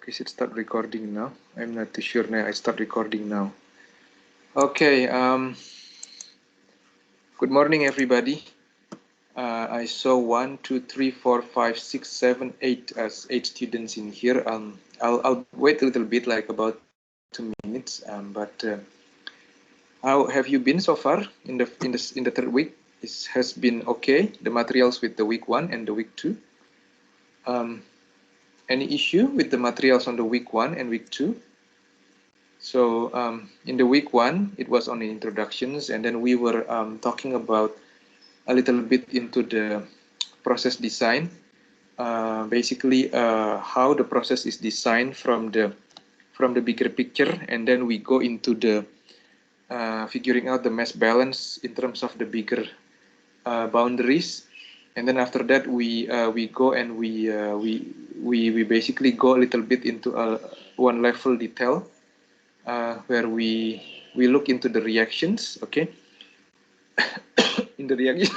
Okay, should start recording now. I'm not too sure now. I start recording now. Okay. Good morning, everybody. I saw 1, 2, 3, 4, 5, 6, 7, 8 as 8 students in here. I'll wait a little bit, like about 2 minutes. How have you been so far in the third week? It has been okay. The materials with the week 1 and the week 2. Any issue with the materials on the week 1 and week 2? So in the week 1, it was only introductions, and then we were talking about a little bit into the process design, basically how the process is designed from the bigger picture, and then we go into the figuring out the mass balance in terms of the bigger boundaries, and then after that we go and we basically go a little bit into one level detail. Where we look into the reactions, okay? In the reaction,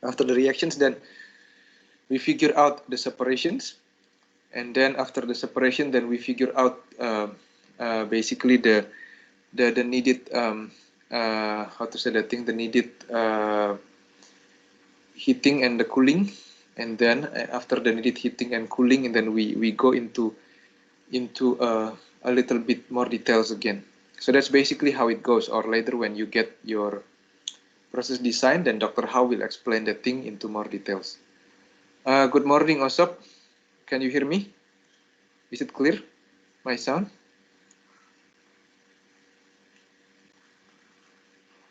after the reactions, then we figure out the separations, and then after the separation, then we figure out basically the needed how to say that thing, the needed heating and the cooling, and then after the needed heating and cooling, and then we go into a little bit more details again. So that's basically how it goes. Or later when you get your process design, then Dr. Hao will explain the thing into more details. Good morning, Osop. Can you hear me? Is it clear, my sound?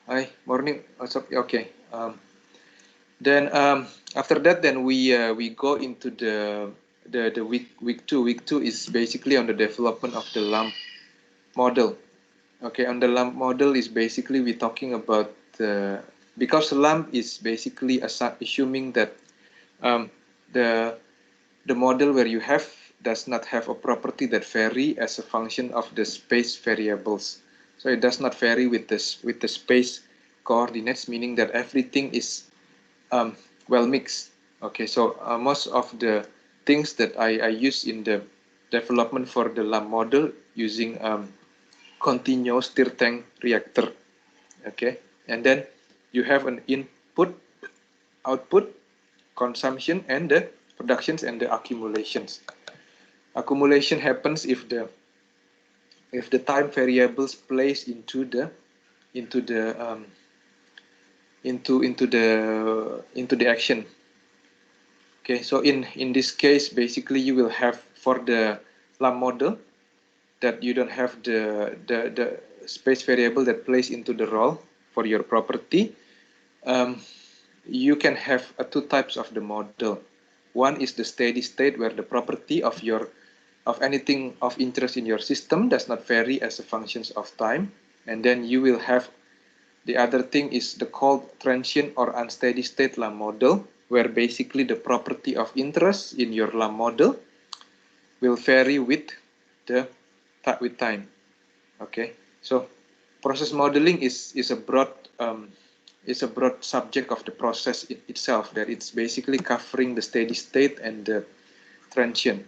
Hi, morning, Osop. Okay. Then after that, then we go into the week 2. Week 2 is basically on the development of the LAMP model. Okay, on the LAMP model is basically we're talking about because LAMP is basically assuming that the model where you have does not have a property that vary as a function of the space variables. So it does not vary with the space coordinates, meaning that everything is well mixed. Okay, so most of the things that I use in the development for the LAMP model using continuous stir tank reactor. Okay, and then you have an input, output, consumption, and the productions and the accumulations. Accumulation happens if the time variables plays into the action. Okay, so in this case, basically you will have for the LAMP model that you don't have the space variable that plays into the role for your property. You can have two types of the model. One is the steady state, where the property of anything of interest in your system does not vary as a functions of time. And then you will have the other thing is the called transient or unsteady state LAMP model, where basically the property of interest in your LAMP model will vary with time. Okay, so process modeling is a broad subject of the process itself, that it's basically covering the steady state and the transient.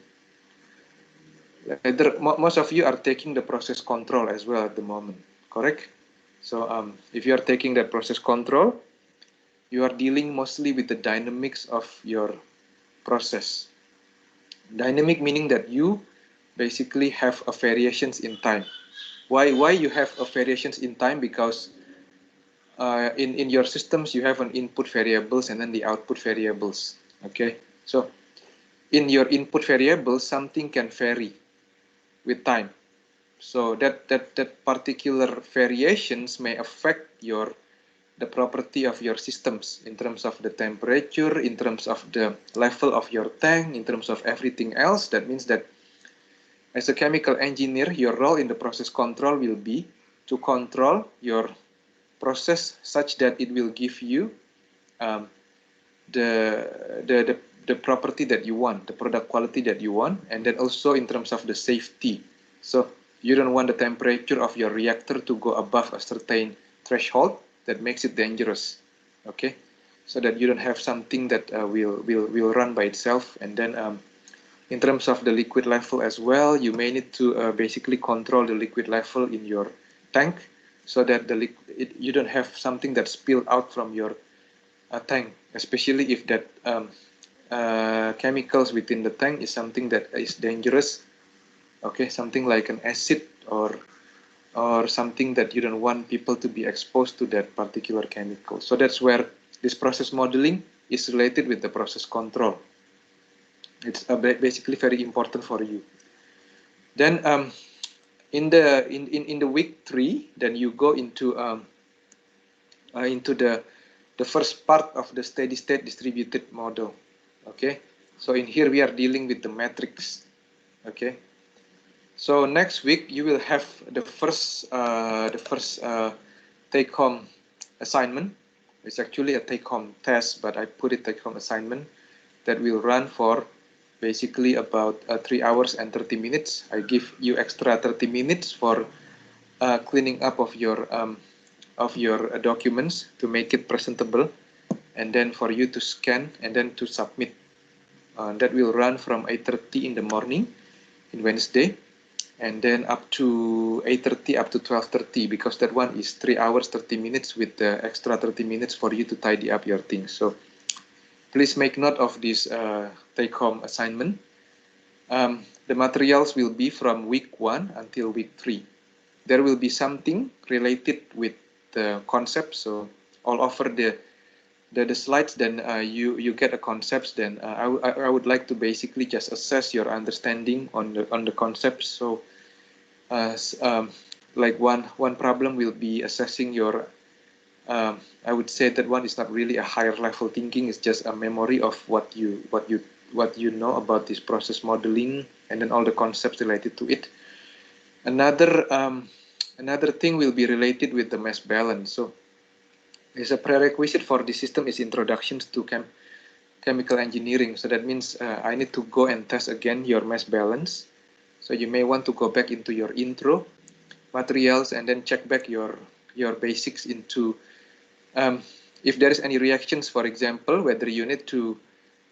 Most of you are taking the process control as well at the moment, correct? So if you are taking that process control, you are dealing mostly with the dynamics of your process. Dynamic meaning that you basically have a variations in time. Why you have a variations in time? Because in your systems you have an input variables and then the output variables. Okay, so in your input variables something can vary with time. So that particular variations may affect the property of your systems in terms of the temperature, in terms of the level of your tank, in terms of everything else. That means that as a chemical engineer, your role in the process control will be to control your process such that it will give you the property that you want, the product quality that you want, and then also in terms of the safety. So you don't want the temperature of your reactor to go above a certain threshold that makes it dangerous. Okay, so that you don't have something that will run by itself, and then In terms of the liquid level as well, you may need to basically control the liquid level in your tank so that you don't have something that spilled out from your tank, especially if that chemicals within the tank is something that is dangerous. Okay, something like an acid or something that you don't want people to be exposed to that particular chemical. So that's where this process modeling is related with the process control. It's basically very important for you. Then in the week 3, then you go into the first part of the steady state distributed model. Okay, so in here we are dealing with the matrix. Okay, so next week you will have the first take-home assignment. It's actually a take-home test, but I put it take-home assignment that will run for basically about 3 hours and 30 minutes. I give you extra 30 minutes for cleaning up of your documents to make it presentable, and then for you to scan and then to submit. That will run from 8:30 in the morning in Wednesday, and then up to 8:30 up to 12:30, because that one is 3 hours 30 minutes with the extra 30 minutes for you to tidy up your things. So please make note of this take-home assignment. The materials will be from week 1 until week 3. There will be something related with the concept. So all over the slides, then you get a concept. Then I would like to basically just assess your understanding on the concepts. So like one problem will be assessing your. I would say that one is not really a higher level thinking. It's just a memory of what you know about this process modeling and then all the concepts related to it. Another thing will be related with the mass balance. So as a prerequisite for this system is introductions to chemical engineering. So that means I need to go and test again your mass balance. So you may want to go back into your intro materials and then check back your basics into if there is any reactions, for example, whether you need to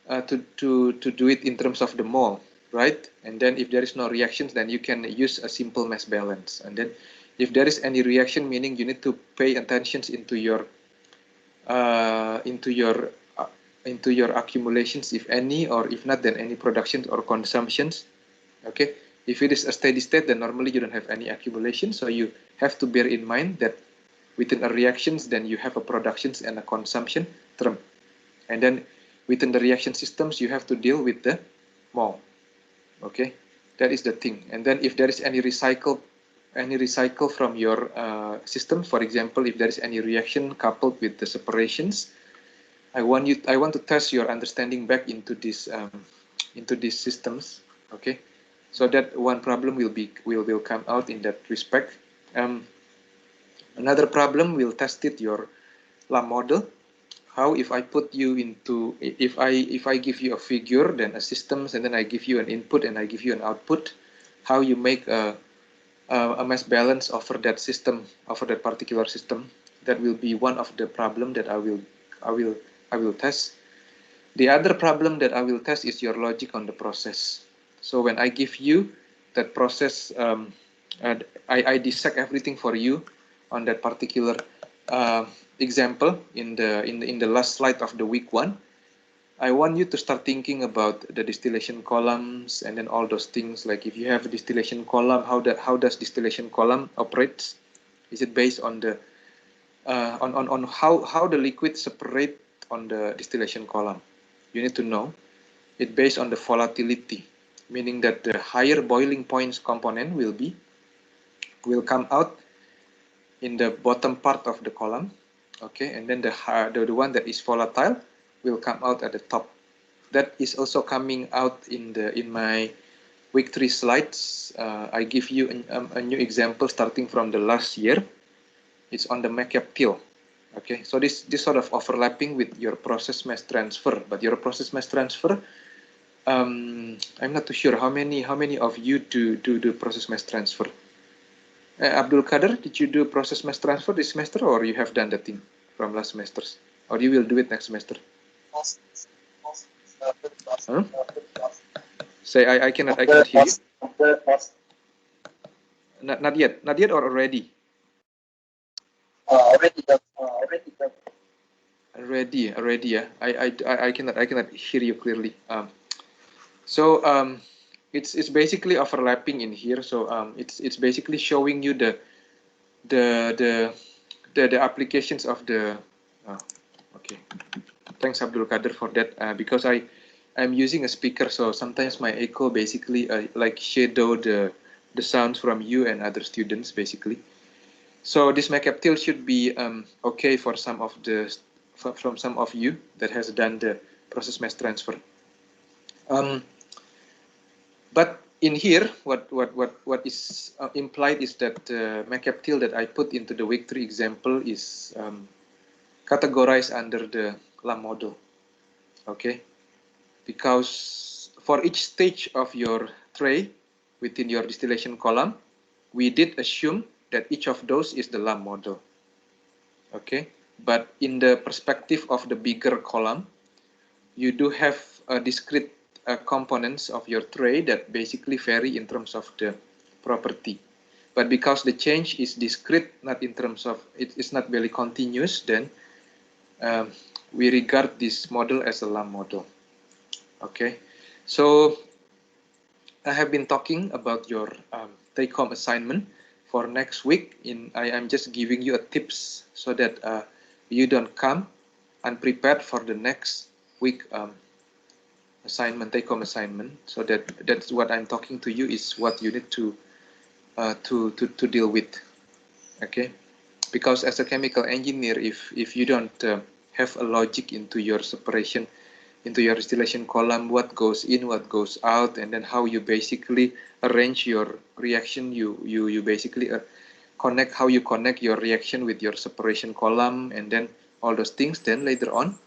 do it in terms of the mole, right? And then if there is no reactions, then you can use a simple mass balance. And then if there is any reaction, meaning you need to pay attention into your accumulations, if any, or if not, then any productions or consumptions. Okay, if it is a steady state, then normally you don't have any accumulation. So you have to bear in mind that within a reactions, then you have a productions and a consumption term, and then within the reaction systems, you have to deal with the mole. Okay, that is the thing. And then if there is any recycle from your system, for example, if there is any reaction coupled with the separations, I want to test your understanding back into these systems. Okay, so that one problem will come out in that respect. Another problem will test it your LAM model. How if I put you into, if I give you a figure, then a systems, and then I give you an input and I give you an output, how you make a mass balance over that system, over that particular system. That will be one of the problem that I will test. The other problem that I will test is your logic on the process. So when I give you that process, I dissect everything for you on that particular example in the last slide of the week 1. I want you to start thinking about the distillation columns and then all those things. Like if you have a distillation column, how does distillation column operates? Is it based on the on how the liquid separate on the distillation column? You need to know it based on the volatility, meaning that the higher boiling points component will come out in the bottom part of the column. Okay, and then the one that is volatile will come out at the top. That is also coming out in my week 3 slides. I give you a new example starting from the last year. It's on the MACAP pill. Okay, so this sort of overlapping with your process mass transfer, but your process mass transfer, I'm not too sure how many of you do process mass transfer. Abdul Kader, did you do process mass transfer this semester, or you have done the thing from last semesters, or you will do it next semester? Huh? Say, I cannot hear you. Not yet or already? Already, yeah. I cannot hear you clearly. So it's basically overlapping in here. So it's basically showing you the applications of the. Okay, thanks Abdul Kader for that. Because I'm using a speaker, so sometimes my echo basically like shadow the sounds from you and other students basically. So this MacAptil should be okay for some of the from some of you that has done the process mass transfer. But in here, what is implied is that MacAptil that I put into the week 3 example is categorized under the LAM model. Okay, because for each stage of your tray within your distillation column, we did assume that each of those is the LAM model. Okay, but in the perspective of the bigger column, you do have discrete components of your tray that basically vary in terms of the property. But because the change is discrete, not in terms of, it's not very continuous, then we regard this model as a LAM model. Okay, so I have been talking about your take-home assignment for next week. I am just giving you a tips so that you don't come unprepared for the next week assignment, take-home assignment. So that's what I'm talking to you is what you need to deal with. Okay, because as a chemical engineer, if you don't have a logic into your separation, into your distillation column, what goes in, what goes out, and then how you basically arrange your reaction, you basically connect how you connect your reaction with your separation column, and then all those things, then later on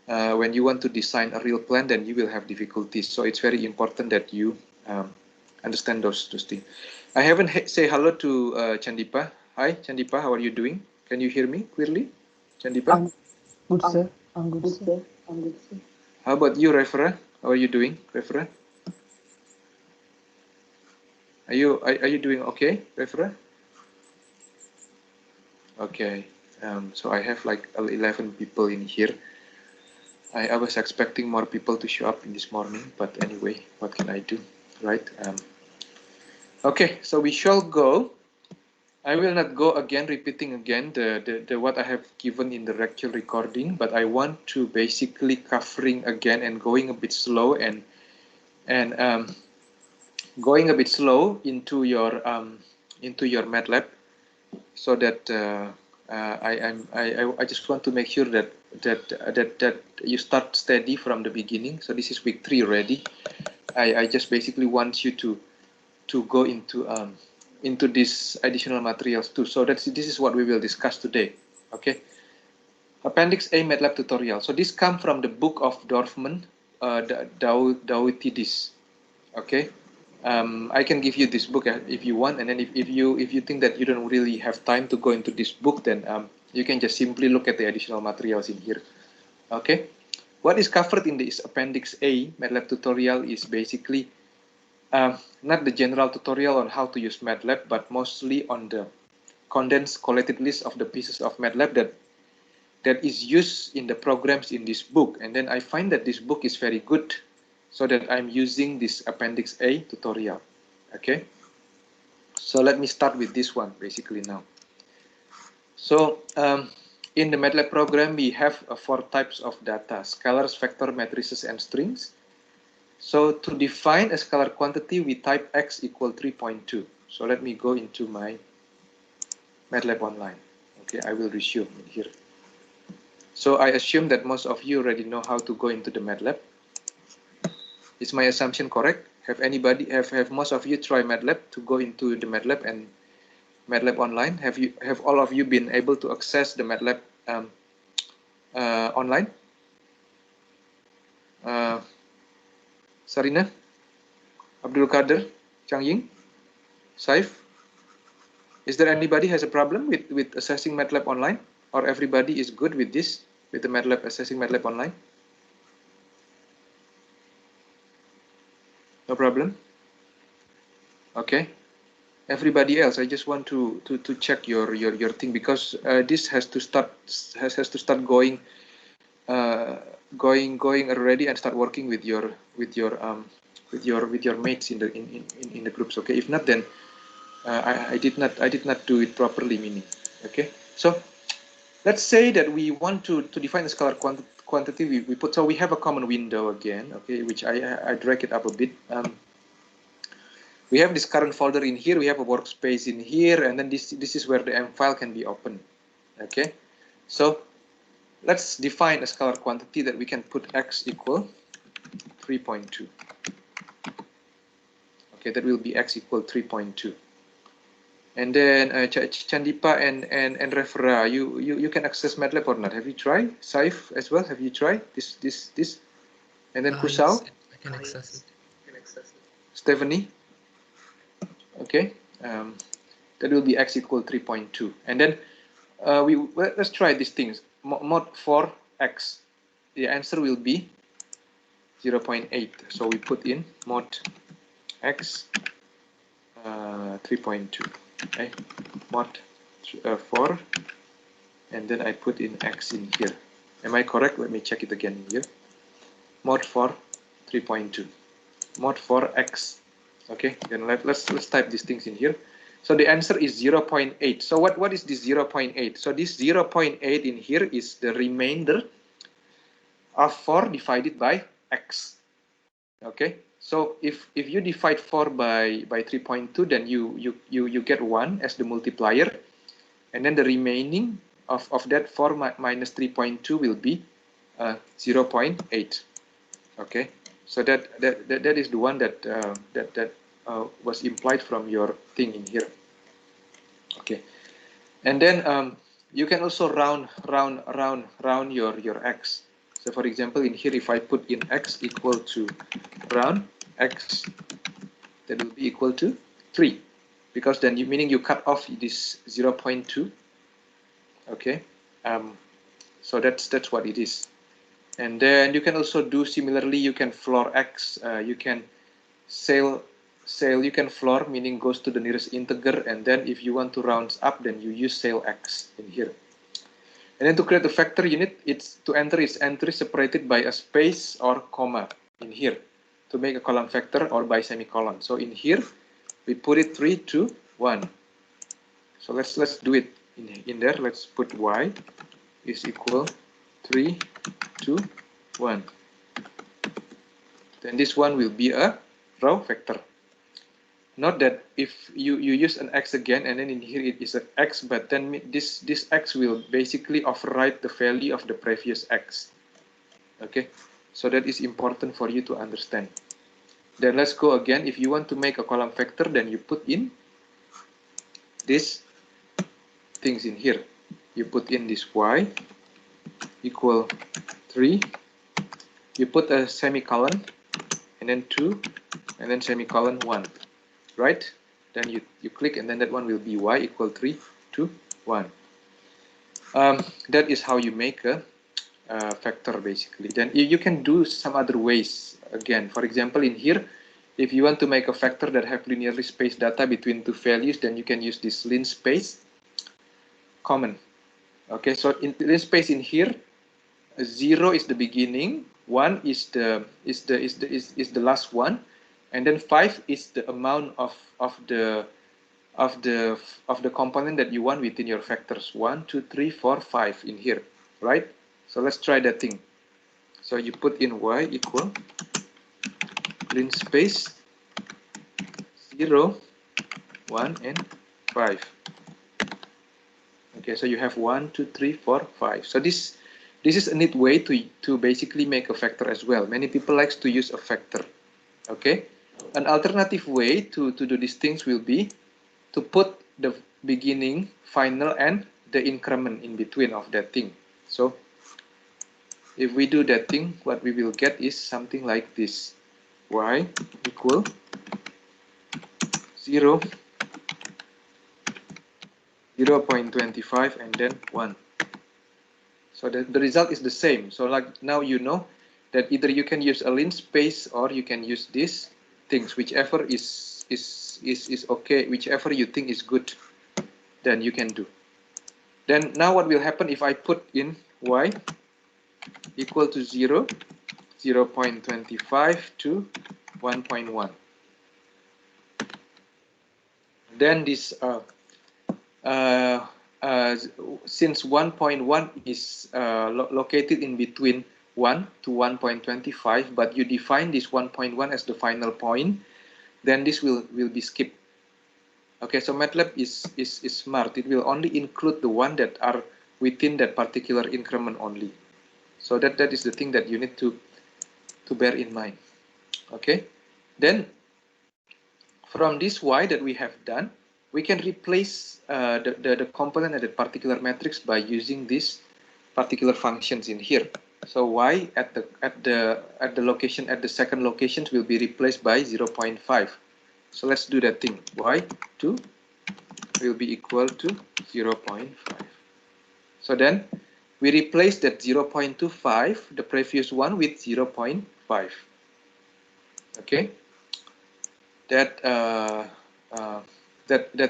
when you want to design a real plan, then you will have difficulties. So it's very important that you understand those things. I haven't say hello to Chandipa. Hi Chandipa, how are you doing? Can you hear me clearly, Chandipa? Good sir. I'm good sir. How about you, Refera? How are you doing, Refera? Are you doing okay, Refera? Okay. So I have like 11 people in here. I was expecting more people to show up in this morning, but anyway, what can I do, right? Okay, so we shall go. I will not go again, repeating again the what I have given in the actual recording, but I want to basically covering again and going a bit slow and going a bit slow into your MATLAB, so that I just want to make sure that you start steady from the beginning. So this is week 3 already. I just basically want you to go into these additional materials too. So this is what we will discuss today. Okay. Appendix A MATLAB tutorial. So this comes from the book of Dorfman, Daoitidis. Okay. I can give you this book if you want, and then if you think that you don't really have time to go into this book, then you can just simply look at the additional materials in here. Okay. What is covered in this Appendix A MATLAB tutorial is basically not the general tutorial on how to use MATLAB, but mostly on the condensed collected list of the pieces of MATLAB that is used in the programs in this book. And then I find that this book is very good, so that I'm using this Appendix A tutorial. Okay. So let me start with this one basically now. So in the MATLAB program, we have 4 types of data: scalars, vector, matrices, and strings. So to define a scalar quantity, we type x equal 3.2. So let me go into my MATLAB online. Okay, I will resume here. So I assume that most of you already know how to go into the MATLAB. Is my assumption correct? Have most of you tried MATLAB to go into the MATLAB and MATLAB online? Have all of you been able to access the MATLAB online? Sarina, Abdul Kader, Chang Ying, Saif. Is there anybody has a problem with accessing MATLAB online, or everybody is good with this, with the MATLAB accessing MATLAB online? No problem? Okay. Everybody else, I just want to check your thing, because this has to start going already and start working with your mates in the groups. Okay. If not, then I did not do it properly, meaning. Okay. So let's say that we want to define the scalar quantity. We put, so we have a common window again. Okay, which I drag it up a bit. We have this current folder in here, we have a workspace in here, and then this is where the M file can be opened. Okay, so let's define a scalar quantity that we can put x equal 3.2. Okay, that will be x equal 3.2. And then Chandipa and Refra, you can access MATLAB or not? Have you tried? Saif as well, have you tried this? And then Kusal? Yes, I can access it. Stephanie? Okay, that will be x equal 3.2. And then let's try these things. Mod for x, the answer will be 0.8. So we put in mod x 3.2. Okay, mod 4, and then I put in x in here. Am I correct? Let me check it again here. Mod for 3.2. Mod for x. Okay, then let's type these things in here. So the answer is 0.8. So what is this 0.8? So this 0.8 in here is the remainder of 4 divided by x. Okay, so if you divide 4 by 3.2, then you get 1 as the multiplier, and then the remaining of that 4 minus 3.2 will be 0.8. Okay. So that is the one that was implied from your thing in here. Okay, and then you can also round your x. So for example, in here, if I put in x equal to round x, that will be equal to 3, because then meaning you cut off this 0.2. Okay, so that's what it is. And then you can also do similarly. You can floor x. You can sail. You can floor, meaning goes to the nearest integer. And then if you want to round up, then you use sail x in here. And then to create a vector unit, it's to enter its entry separated by a space or comma in here to make a column vector, or by semicolon. So in here we put it 3, 2, 1. So let's do it in there. Let's put y is equal 3, 2, 1. Then this one will be a row vector. Note that if you use an x again, and then in here it is an x, but then this x will basically override the value of the previous x. Okay, so that is important for you to understand. Then let's go again. If you want to make a column vector, then you put in these things in here. You put in this y equal 3, you put a semicolon, and then 2, and then semicolon 1, right? Then you click, and then that one will be y equal 3, 2, 1. That is how you make a vector, basically. Then you can do some other ways again. For example, in here, if you want to make a vector that have linearly spaced data between two values, then you can use this linspace common. Okay, so in linspace in here, 0 is the beginning, 1 is the last one, and then 5 is the amount of the component that you want within your vectors. 1, 2, 3, 4, 5 in here, right? So let's try that thing. So you put in y equal linspace 0, 1, and 5. Okay, so you have 1, 2, 3, 4, 5. So this is a neat way to basically make a vector as well. Many people likes to use a vector. Okay, an alternative way to do these things will be to put the beginning, final, and the increment in between of that thing. So if we do that thing, what we will get is something like this: y equal 0, 0.25, and then 1. So the result is the same. So like now you know that either you can use a linspace or you can use this things, whichever is okay, whichever you think is good, then you can do. Then now what will happen if I put in y equal to 0, 0.25 to 1.1. Then this since 1.1 is located in between 1 to 1.25, but you define this 1.1 as the final point, then this will be skipped. Okay, so MATLAB is smart. It will only include the one that are within that particular increment only. So that is the thing that you need to bear in mind. Okay, then from this y that we have done, we can replace the component at that particular matrix by using these particular functions in here. So y at the location, at the second locations, will be replaced by 0.5. So let's do that thing. Y2 will be equal to 0.5. So then we replace that 0.25, the previous one, with 0.5. Okay. That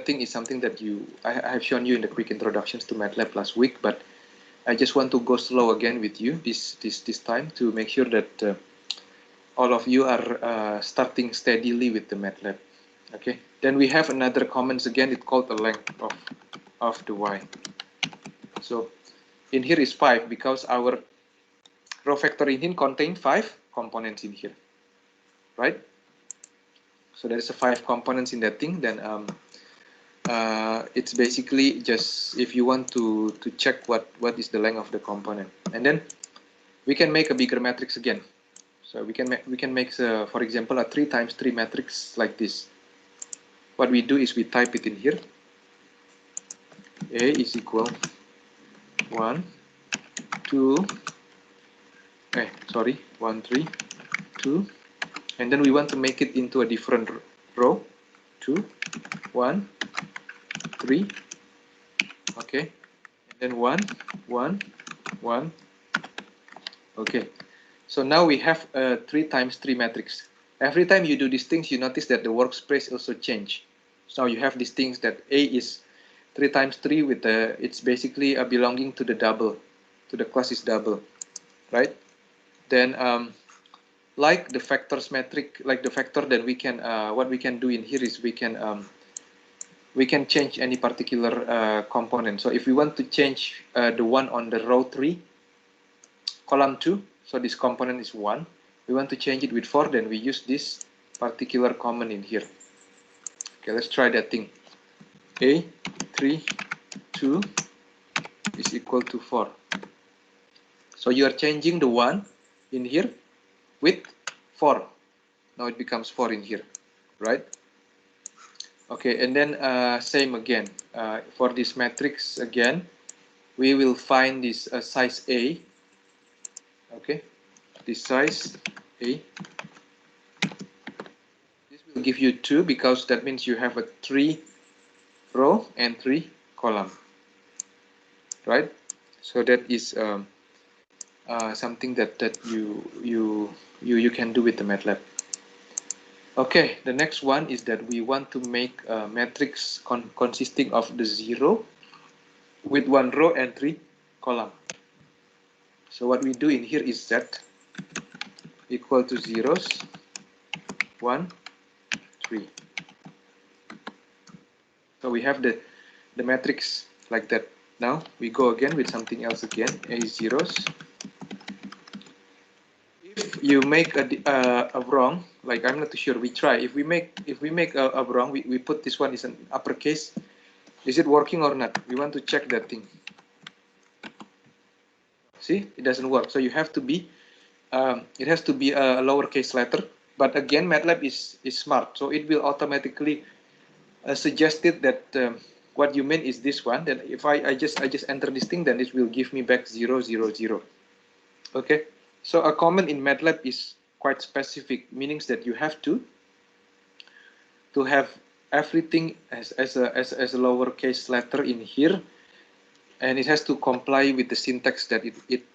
thing is something that I have shown you in the quick introductions to MATLAB last week, but I just want to go slow again with you this time to make sure that all of you are starting steadily with the MATLAB. Okay. Then we have another comments again. It's called the length of the y. So in here is 5 because our row vector in here contains 5 components in here, right? So there's 5 components in that thing. Then it's basically just if you want to check what is the length of the component, and then we can make a bigger matrix again. So we can make for example a 3 times 3 matrix like this. What we do is we type it in here. A is equal 1, 2, 1, 3, 2, and then we want to make it into a different row. 2, 1, 3, okay, and then 1, 1, 1. Okay, so now we have a 3 times 3 matrix. Every time you do these things, you notice that the workspace also change. So you have these things that A is 3 times 3 with it's basically belonging to the double, to the class is double, right? Then like the vectors metric, like the vector, then we can what we can do in here is we can change any particular component. So if we want to change the one on the row 3, column 2, so this component is 1. We want to change it with 4, then we use this particular command in here. Okay, let's try that thing. A 3, 2 is equal to 4. So you are changing the 1 in here with 4. Now it becomes 4 in here, right? Okay, and then same again. For this matrix again, we will find this size A. Okay, this size A. This will give you 2 because that means you have a 3 row and 3 column, right? So that is something that you can do with the MATLAB. Okay, the next one is that we want to make a matrix consisting of the 0 with 1 row and 3 column. So what we do in here is Z equal to zeros, 1, 3. So we have the matrix like that. Now we go again with something else again. A zeros. If you make a wrong, like I'm not too sure, we try. If we make a wrong, we put this one is an uppercase. Is it working or not? We want to check that thing. See, it doesn't work. So you have to be, it has to be a lowercase letter. But again, MATLAB is smart, so it will automatically suggest it that what you mean is this one. Then if I just enter this thing, then it will give me back 0, 0, 0. Okay. So a comment in MATLAB is quite specific, meaning that you have to have everything as a lowercase letter in here, and it has to comply with the syntax that it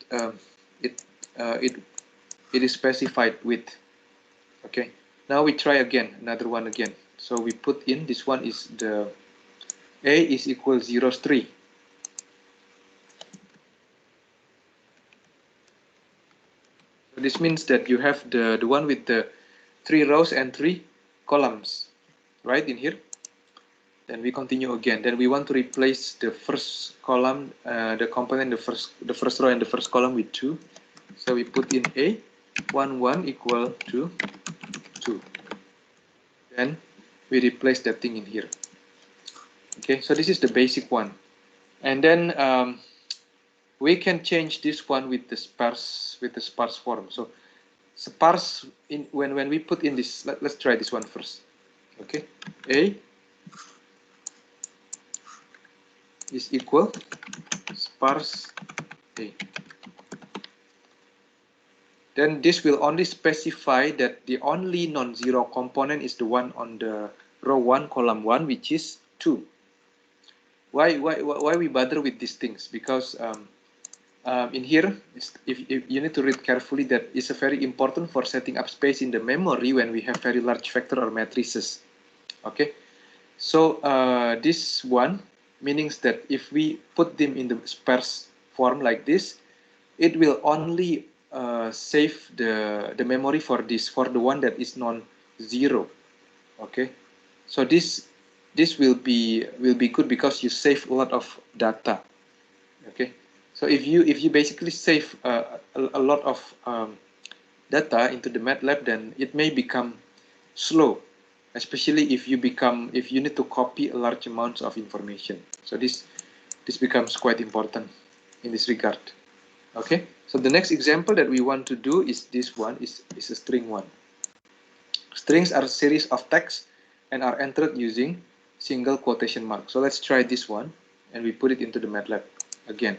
is specified with. Okay. Now we try again, another one again. So we put in, this one is the A is equal 0, 3. So this means that you have the one with the 3 rows and 3 columns, right, in here. Then we continue again. Then we want to replace the first column, the component, the first row and the first column with 2. So we put in A, 1, 1 equal to 2. Then we replace that thing in here. Okay, so this is the basic one. And then we can change this one with the sparse form. So sparse when we put in this, let's try this one first. Okay, A is equal sparse A. Then this will only specify that the only non-zero component is the one on the row 1, column 1, which is 2. Why we bother with these things? Because in here, if you need to read carefully, that is a very important for setting up space in the memory when we have very large vector or matrices. Okay, so this one means that if we put them in the sparse form like this, it will only save the memory for the one that is non-zero. Okay, so this will be good because you save a lot of data. Okay, so if you basically save a lot of data into the MATLAB, then it may become slow, especially if you need to copy a large amounts of information. So this becomes quite important in this regard. Okay, so the next example that we want to do is this one, is a string one. Strings are a series of text and are entered using single quotation mark. So let's try this one, and we put it into the MATLAB again.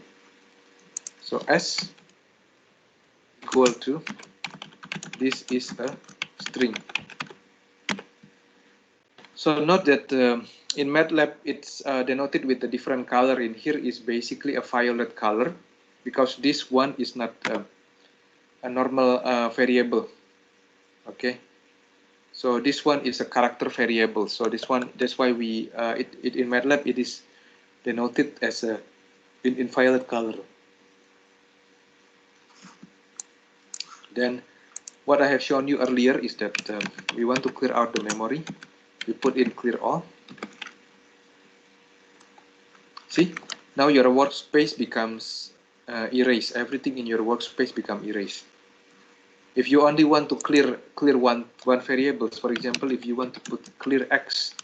So S equal to, this is a string. So note that in MATLAB it's denoted with a different color. In here is basically a violet color, because this one is not a normal variable. Okay, so this one is a character variable. So this one, that's why we in MATLAB it is denoted as a in violet color. Then what I have shown you earlier is that we want to clear out the memory. We put in clear all. See, now your workspace becomes erased. Everything in your workspace become erased. If you only want to clear one variable, for example, if you want to put clear x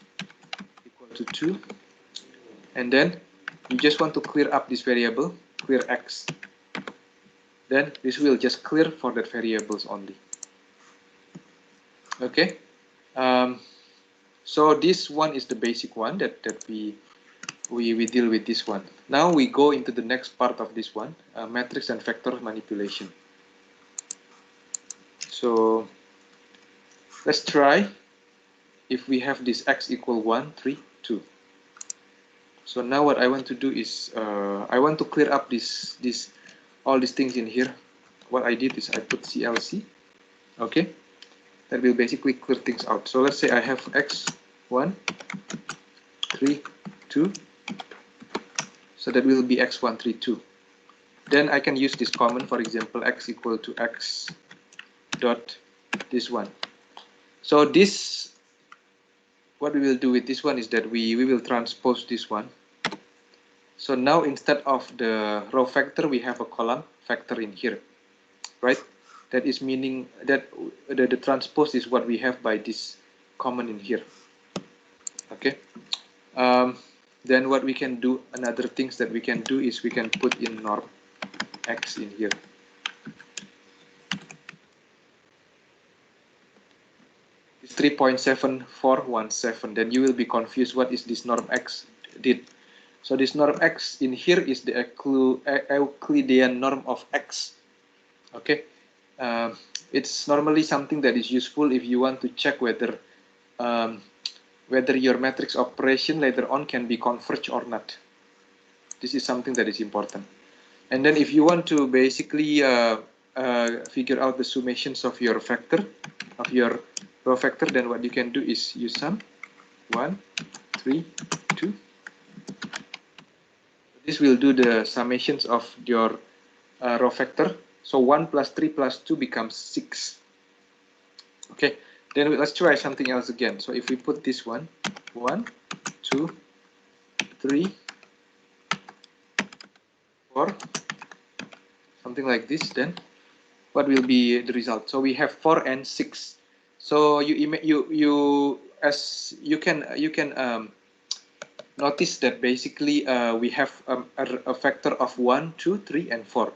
equal to 2, and then you just want to clear up this variable, clear x, then this will just clear for that variables only. Okay, so this one is the basic one that we deal with this one. Now we go into the next part of this one, matrix and vector manipulation. So let's try if we have this x equal 1, 3, 2. So now what I want to do is I want to clear up all these things in here. What I did is I put CLC. Okay, that will basically clear things out. So let's say I have x 1, 3, 2. So that will be x1, 3, 2. Then I can use this command, for example, x equal to x dot this one. So this, what we will do with this one is that we will transpose this one. So now instead of the row vector, we have a column vector in here, right? That is meaning that the transpose is what we have by this command in here. Okay. Then what we can do, another things that we can do is we can put in norm x in here. It's 3.7417. Then you will be confused what is this norm x did. So this norm x in here is the Euclidean norm of x. Okay, it's normally something that is useful if you want to check whether your matrix operation later on can be converged or not. This is something that is important. And then if you want to basically figure out the summations of your vector, of your row vector, then what you can do is use sum 1, 3, 2. This will do the summations of your row vector. So 1 plus 3 plus 2 becomes 6. Okay, then let's try something else again. So if we put this one, 1, 2, 3, 4, something like this, then what will be the result? So we have 4 and 6. So you can notice that basically we have a factor of 1, 2, 3, and 4.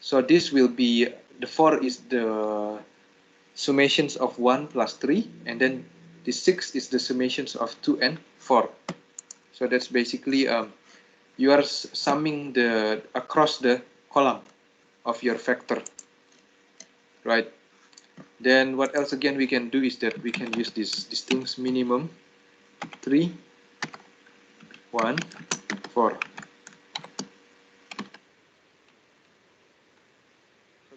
So this will be, the 4 is the summations of 1 plus 3, and then the 6 is the summations of 2 and 4. So that's basically you are summing the across the column of your vector, right? Then what else again we can do is that we can use this things minimum 3, 1, 4.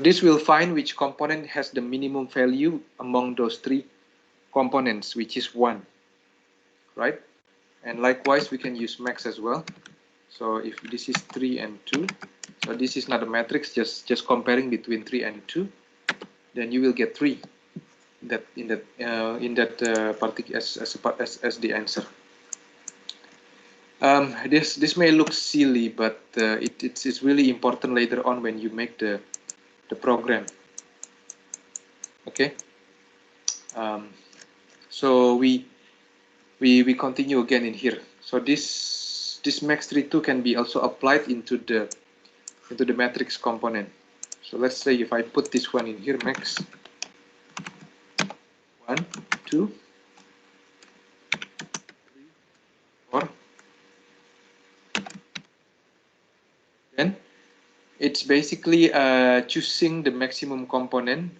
This will find which component has the minimum value among those 3 components, which is 1, right? And likewise, we can use max as well. So if this is 3 and 2, so this is not a matrix, just comparing between 3 and 2, then you will get 3 in that particular as the answer. This may look silly, but it's really important later on when you make the program. Okay. So we continue again in here. So this max32 can be also applied into the matrix component. So let's say if I put this one in here, max 1, 2, 3, 4. Then it's basically choosing the maximum component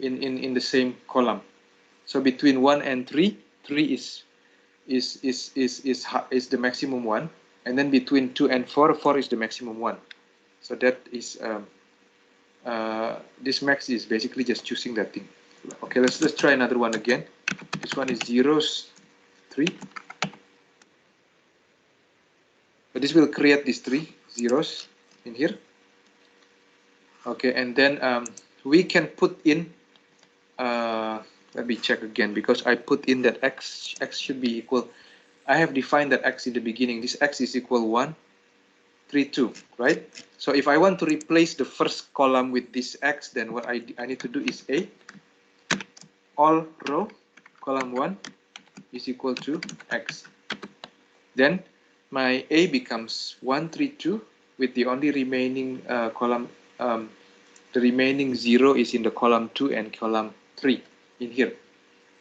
in the same column. So between 1 and 3, 3 is the maximum one, and then between 2 and 4, 4 is the maximum one. So that is this max is basically just choosing that thing. Okay, let's try another one again. This one is 0s, 3. But this will create these 3 zeros in here. Okay, and then we can put in, let me check again, because I put in that x should be equal. I have defined that x in the beginning. This x is equal 1, 3, 2, right? So if I want to replace the first column with this x, then what I need to do is A, all row, column 1 is equal to x. Then my A becomes 1, 3, 2, with the only remaining column, the remaining 0 is in the column 2 and column 3 in here.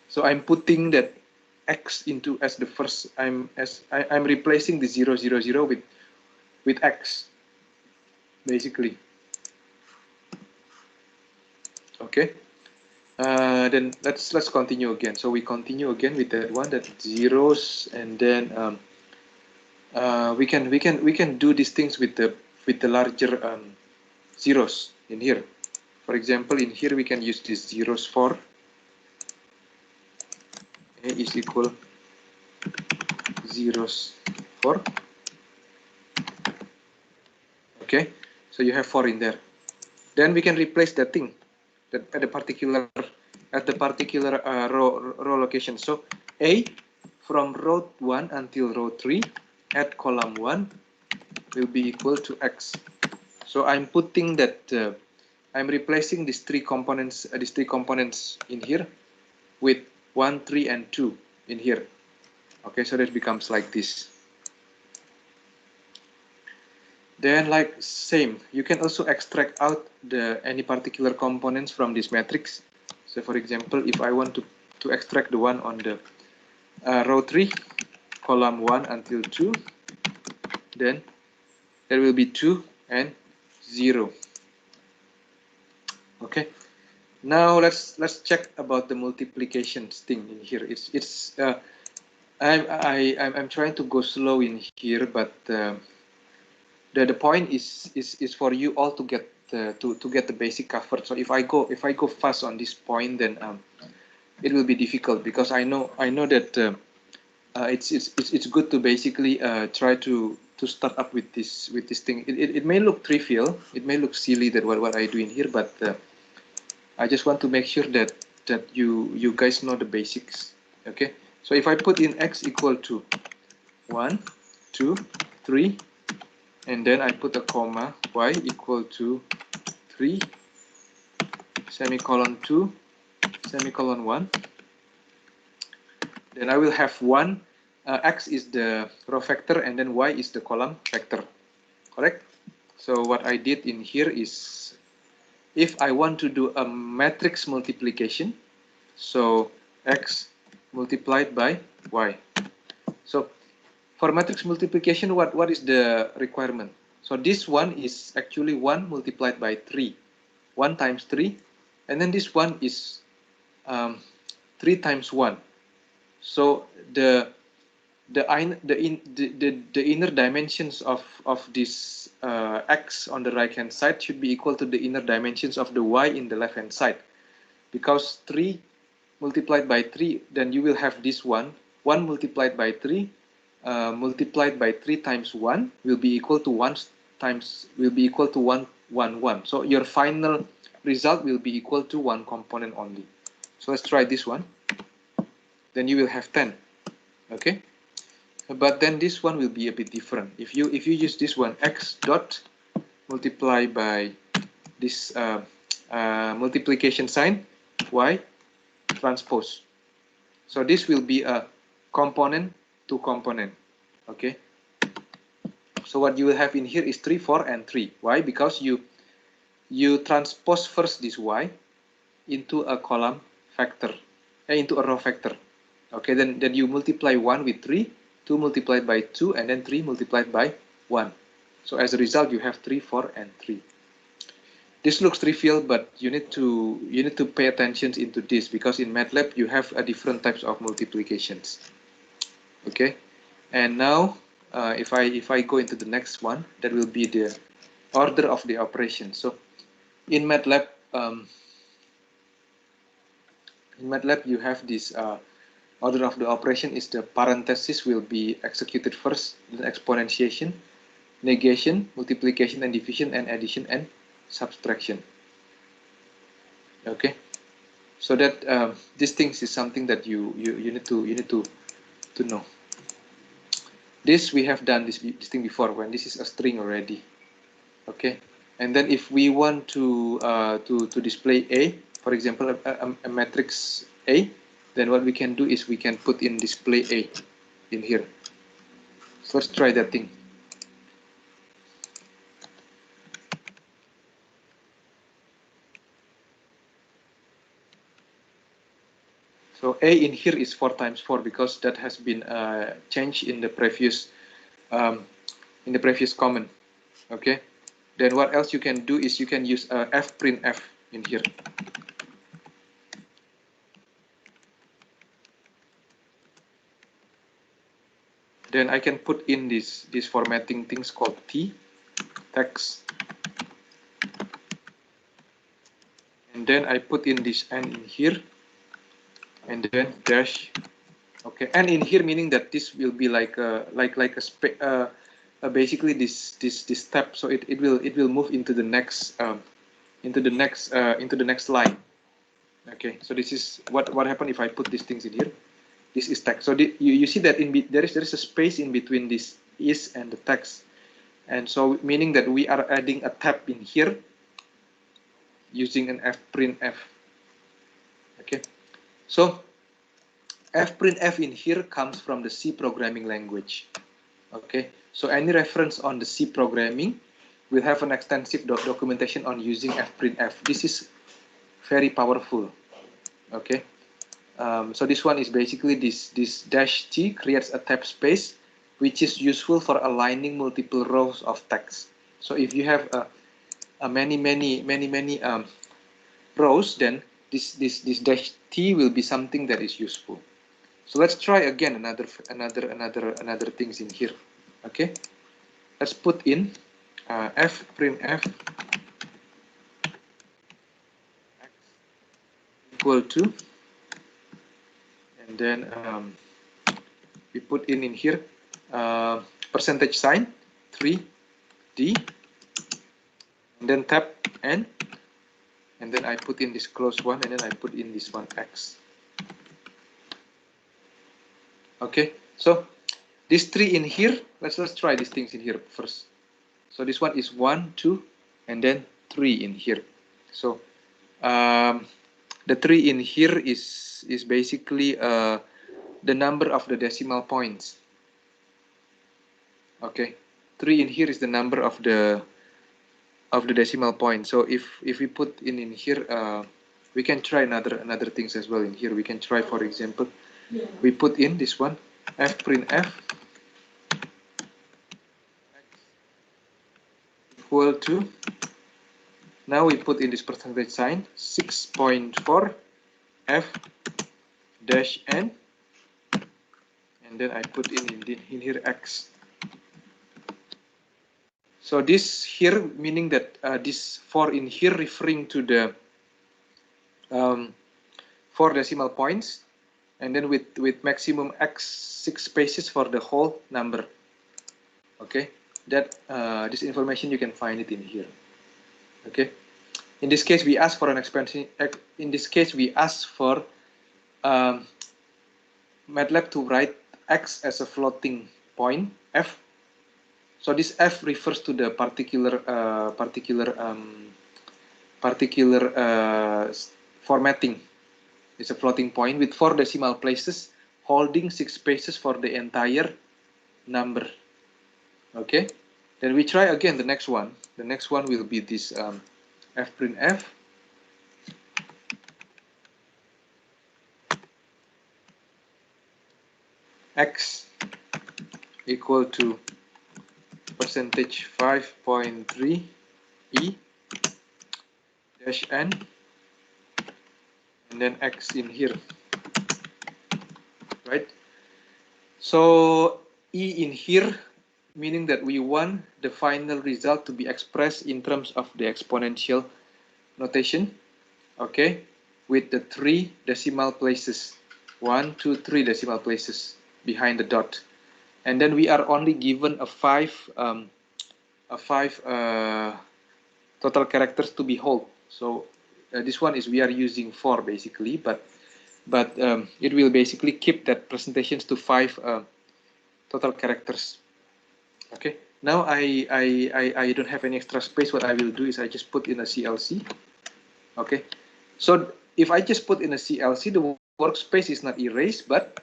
So I'm putting that x into as the first. I'm replacing the 0, 0, 0 with x, basically. Okay. Then let's continue again. So we continue again with that one, that zeros, and then we can do these things with the larger zeros in here. For example, in here we can use this zeros for A is equal zeros 4. Okay, so you have 4 in there. Then we can replace that thing at the particular row location. So A from row 1 until row 3 at column 1 will be equal to x. So I'm putting that I'm replacing these three components in here with 1, 3, and 2 in here. Okay, so that becomes like this. Then, like same, you can also extract out any particular components from this matrix. So, for example, if I want to extract the one on the row 3, column 1 until 2, then there will be 2 and 0. Okay. Now let's check about the multiplications thing in here. I'm trying to go slow in here, but the point is for you all to get the basic covered. So if I go fast on this point, then it will be difficult, because I know that it's good to basically try to start up with this thing. It may look trivial, it may look silly that what I do in here, but I just want to make sure that you guys know the basics. Okay, so if I put in x equal to 1, 2, 3, and then I put a comma, y equal to 3, semicolon 2, semicolon 1, then I will have 1, x is the row vector, and then y is the column vector, correct? So what I did in here is, if I want to do a matrix multiplication, so x multiplied by y. So for matrix multiplication, what is the requirement? So this one is actually 1 multiplied by 3, 1 times 3, and then this one is 3 times 1. So the inner dimensions of this x on the right hand side should be equal to the inner dimensions of the y in the left hand side, because 3 multiplied by 3, then you will have this one, 1 multiplied by 3 multiplied by 3 times 1 will be equal to 1 times, will be equal to 1, 1, 1. So your final result will be equal to 1 component only. So let's try this one. Then you will have 10. Okay, but then this one will be a bit different. If you use this one, x dot multiply by this multiplication sign, y transpose. So this will be a component to component. Okay, so what you will have in here is 3, 4, and 3. Why? Because you transpose first this y into a column vector, into a row vector. Okay, then you multiply 1 with 3, 2 multiplied by 2, and then 3 multiplied by 1. So as a result, you have 3, 4, and 3. This looks trivial, but you need to pay attention into this, because in MATLAB you have different types of multiplications. Okay, and now if I go into the next one, that will be the order of the operation. So in MATLAB you have this order of the operation is the parenthesis will be executed first, then exponentiation, negation, multiplication and division, and addition and subtraction. Okay, so that these things is something that you need to know. This we have done this thing before, when this is a string already. Okay, and then if we want to display A, for example, a matrix A, then what we can do is we can put in display A in here. So let's try that thing. So A in here is 4 times 4, because that has been changed in the previous comment. Okay, then what else you can do is you can use fprintf in here. Then I can put in this formatting things called T, text, and then I put in this N in here, and then dash. Okay, and in here meaning that this will be like a basically this step, so it will move into the next line. Okay, so this is what happened if I put these things in here. This is text. So you see that there is a space in between this is and the text, and so meaning that we are adding a tab in here using an fprintf. Okay, so fprintf in here comes from the C programming language. Okay, so any reference on the C programming will have an extensive documentation on using fprintf. This is very powerful. Okay. So this one is basically this dash T creates a tab space, which is useful for aligning multiple rows of text. So if you have many rows, then this dash T will be something that is useful. So let's try again another things in here. Okay, let's put in fprintf equal to then we put in here percentage sign 3D, and then tab N, and then I put in this close one, and then I put in this one X. Okay, so these three in here, let's try these things in here first. So this one is 1, 2, and then 3 in here. So the 3 in here is basically the number of the decimal points. Okay, 3 in here is the number of the decimal point. So if we put in here, we can try another things as well in here. We can try, for example, we put in this one fprintf equal to, now we put in this percentage sign 6.4 f dash n, and then I put in here x. So this here meaning that this 4 in here referring to the 4 decimal points, and then with maximum x 6 spaces for the whole number. Okay, that this information you can find it in here. Okay, in this case we ask for an expansion. In this case we ask for MATLAB to write x as a floating point f. So this f refers to the particular formatting. It's a floating point with 4 decimal places holding 6 spaces for the entire number. Okay, then we try again the next one. The next one will be this fprintf x equal to percentage 5.3 e dash n, and then x in here, right? So e in here meaning that we want the final result to be expressed in terms of the exponential notation, okay, with the 3 decimal places, 1, 2, 3 decimal places behind the dot, and then we are only given a 5 total characters to be whole. So this one is we are using 4 basically, but it will basically keep that presentations to 5 total characters. Okay, now I don't have any extra space. What I will do is I just put in a CLC. Okay, so if I just put in a CLC, the workspace is not erased, but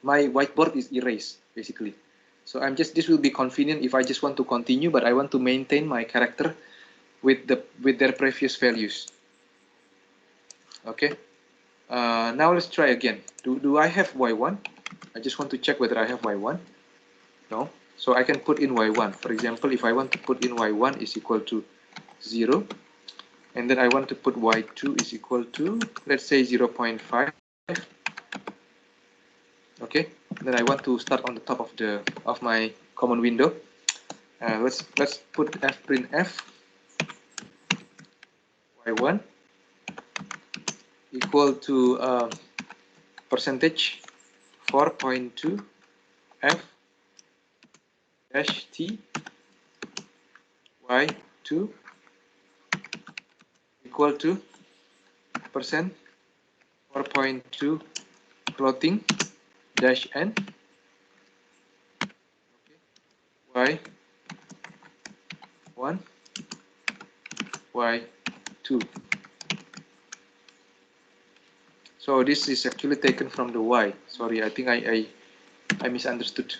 my whiteboard is erased basically. So this will be convenient if I just want to continue, but I want to maintain my character with their previous values. Okay, now let's try again. Do I have y1? I just want to check whether I have y1. No. So I can put in y1. For example, if I want to put in y1 is equal to 0, and then I want to put y2 is equal to, let's say, 0.5. Okay. Then I want to start on the top of my common window. Let's put fprintf y1 equal to percentage 4.2 f dash t y2 equal to percent 4.2 floating dash n, okay, y1 y2. So this is actually taken from the y. Sorry, I think I misunderstood.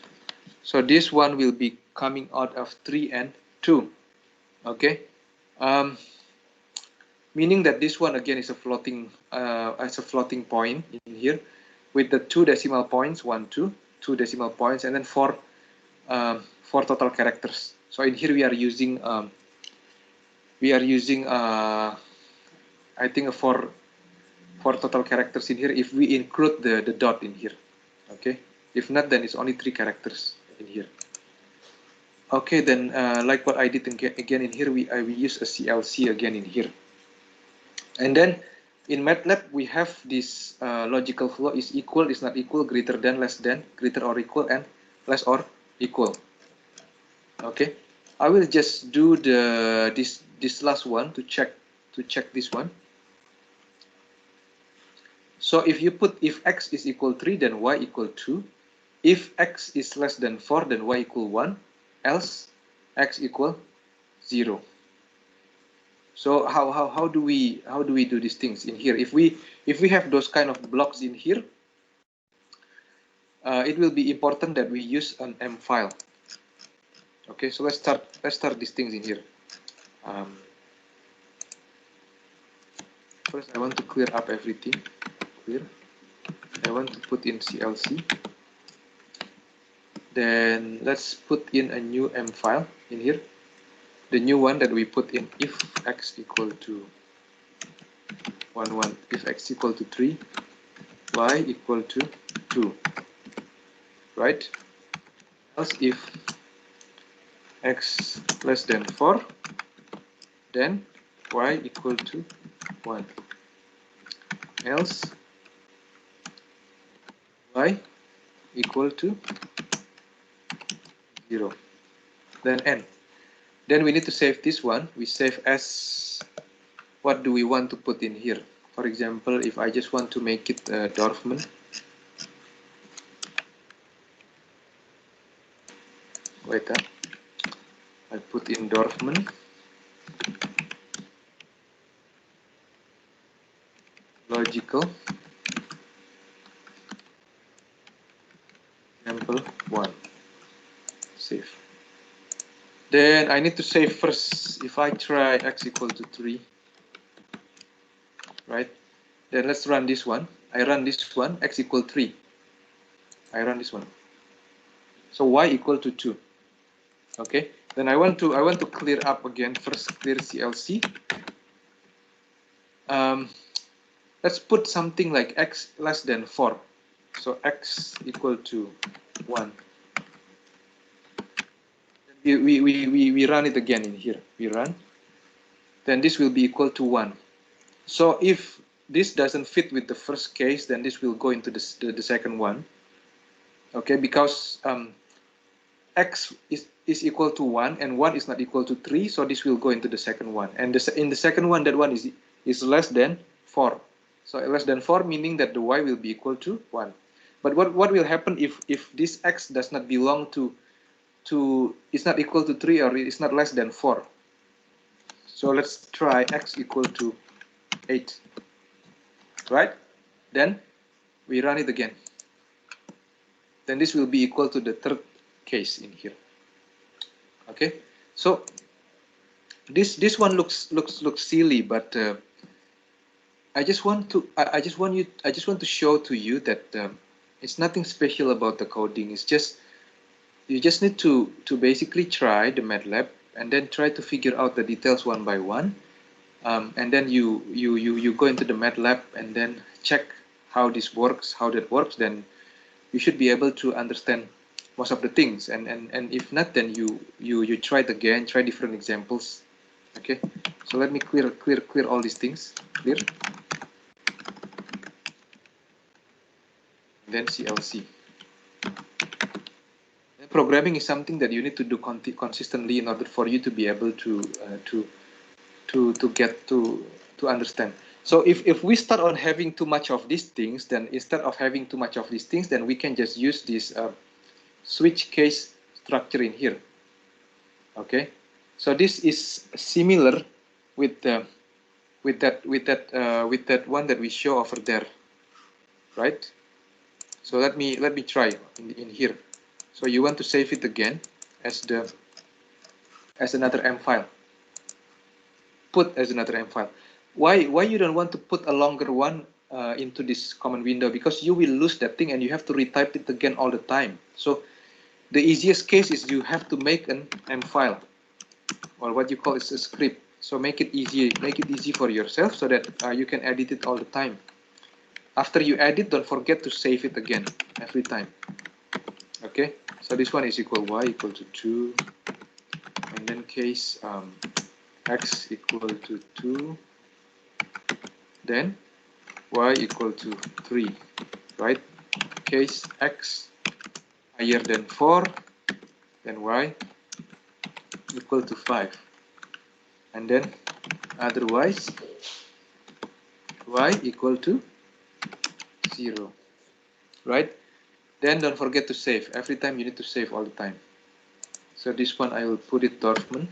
So this one will be coming out of 3 and 2. Okay, meaning that this one again is a floating point in here with the 2 decimal points, 1, 2, 2 decimal points, and then 4 total characters. So in here we are using I think a 4 total characters in here if we include the dot in here. Okay, if not, then it's only 3 characters in here. Okay, then like what I did again in here, we use a CLC again in here, and then in MATLAB, we have this logical flow is equal, is not equal, greater than, less than, greater or equal, and less or equal. Okay, I will just do this last one to check this one. So if you put if x is equal 3, then y equal 2. If x is less than 4, then y equal 1. Else x equal 0. So how do we do these things in here? If we have those kind of blocks in here, it will be important that we use an M file. Okay, so let's start these things in here. First, I want to clear up everything. Clear. I want to put in CLC. Then let's put in a new M file in here. The new one that we put in if x equal to 1, 1, if x equal to 3, y equal to 2, right? Else if x less than 4, then y equal to 1. Else y equal to 0. Then n. Then we need to save this one. We save as what do we want to put in here. For example, if I just want to make it Dorfman. Wait, I put in Dorfman. Logical. Example 1. Save. Then I need to save first. If I try x equal to 3, right? Then let's run this one. I run this one, x equal 3. I run this one. So y equal to 2. Okay. Then I want to clear up again. First clear CLC. Let's put something like x less than 4. So x equal to 1. We run it again in here. We run. Then this will be equal to 1. So if this doesn't fit with the first case, then this will go into the second one. Okay, because x is equal to 1 and 1 is not equal to 3, so this will go into the second one. And in the second one, that one is less than 4. So less than 4 meaning that the y will be equal to 1. But what will happen if this x does not belong to it's not equal to 3 or it's not less than 4? So let's try x equal to 8. Right? Then we run it again. Then this will be equal to the third case in here. Okay, so this one looks silly, but I just want to show to you that it's nothing special about the coding. It's just you just need to basically try the MATLAB and then try to figure out the details one by one, and then you go into the MATLAB and then check how this works, how that works. Then you should be able to understand most of the things, and if not, then you try it again, try different examples. Okay, so let me clear all these things. Clear. Then CLC. Programming is something that you need to do consistently in order for you to be able to get to understand. So if we start on having too much of these things, then instead of having too much of these things, then we can just use this switch case structure in here. Okay, so this is similar with that one that we show over there, right? So let me try in here. So you want to save it again as another M file. Put as another M file. Why you don't want to put a longer one into this command window? Because you will lose that thing and you have to retype it again all the time. So the easiest case is you have to make an M file, or what you call is a script. So make it easy for yourself so that you can edit it all the time. After you edit, don't forget to save it again every time. Okay, so this one is equal y equal to 2, and then case x equal to 2. Then y equal to 3, right? Case x higher than 4, then y equal to 5. And then otherwise, y equal to 0, right? Then don't forget to save. Every time you need to save all the time. So this one I will put it Dorfman.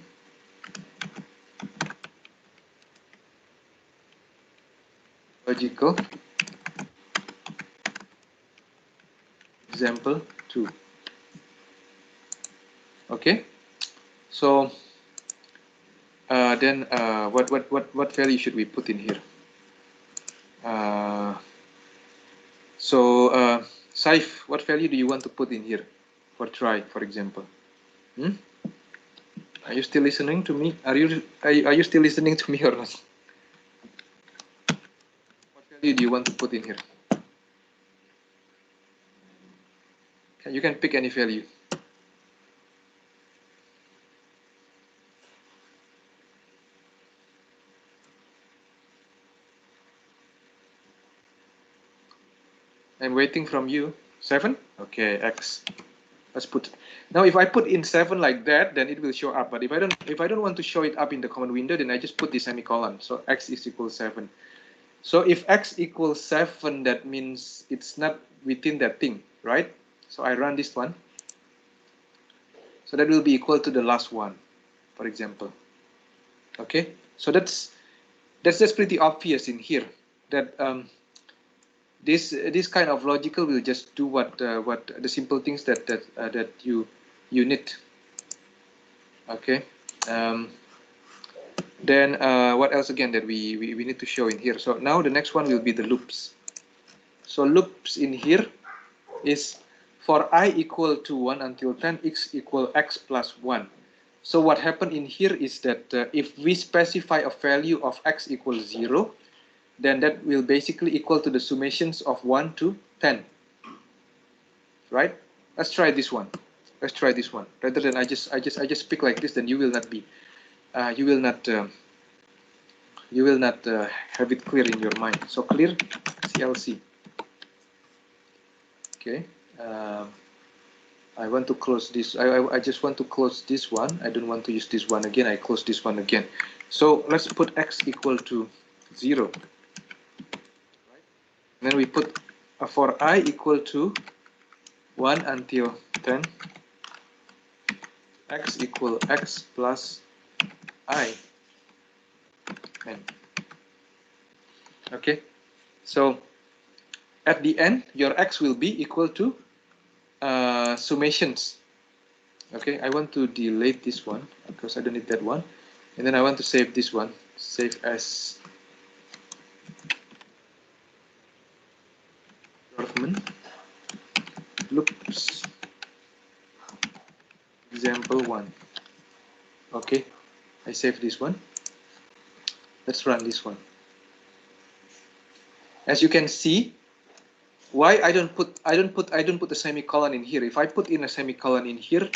Logical. Example 2. Okay. So then what value should we put in here? Saif, what value do you want to put in here for try, for example? Are you still listening to me? Are you still listening to me or not? What value do you want to put in here? You can pick any value. I'm waiting from you. 7? Okay, x. Let's put. Now, if I put in 7 like that, then it will show up. But if I don't want to show it up in the command window, then I just put the semicolon. So x is equal 7. So if x equals 7, that means it's not within that thing, right? So I run this one. So that will be equal to the last one, for example. Okay. So that's just pretty obvious in here that this kind of logical will just do what the simple things that you need. Okay. Then what else again that we need to show in here? So now the next one will be the loops. So loops in here is for I equal to 1 until 10, x equal x plus 1. So what happened in here is that if we specify a value of x equals 0, then that will basically equal to the summations of 1 to 10. Right? Let's try this one. Let's try this one. Rather than I just speak like this, then you will not be you will not have it clear in your mind. So clear CLC. Okay. I want to close this. I just want to close this one. I don't want to use this one again. I close this one again. So let's put x equal to 0. Then we put for I equal to 1 until 10, x equal x plus I. Okay. So at the end, your x will be equal to summations. Okay, I want to delete this one because I don't need that one. And then I want to save this one. Save as Dorfman loops example 1. Okay, I save this one. Let's run this one. As you can see, why I don't put a semicolon in here. If I put in a semicolon in here,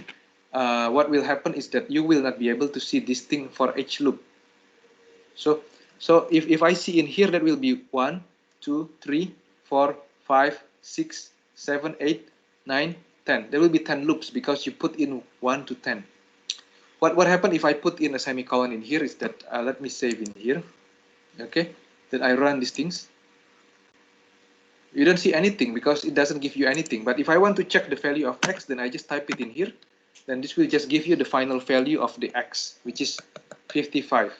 what will happen is that you will not be able to see this thing for each loop. So if I see in here, that will be 1, 2, 3, 4, 5, 6, 7, 8, 9, 10. There will be 10 loops because you put in 1 to 10. What happened if I put in a semicolon in here is that let me save in here. Okay, then I run these things. You don't see anything because it doesn't give you anything. But if I want to check the value of x, then I just type it in here. Then this will just give you the final value of the x, which is 55.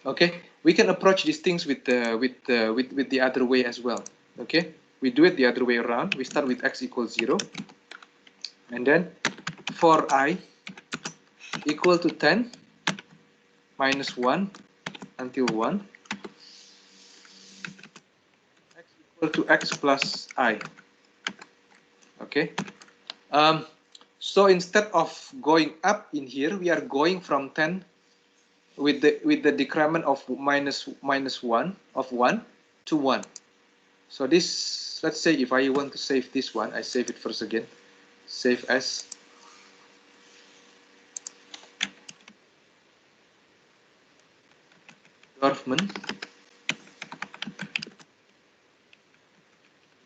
Okay, we can approach these things with the other way as well. Okay, we do it the other way around. We start with x equals 0, and then for I equal to 10 minus 1 until 1, x equal to x plus I. Okay. So instead of going up in here, we are going from 10 with the decrement of minus 1 of 1 to 1. So this, let's say if I want to save this one, I save it first again. Save as Dorfman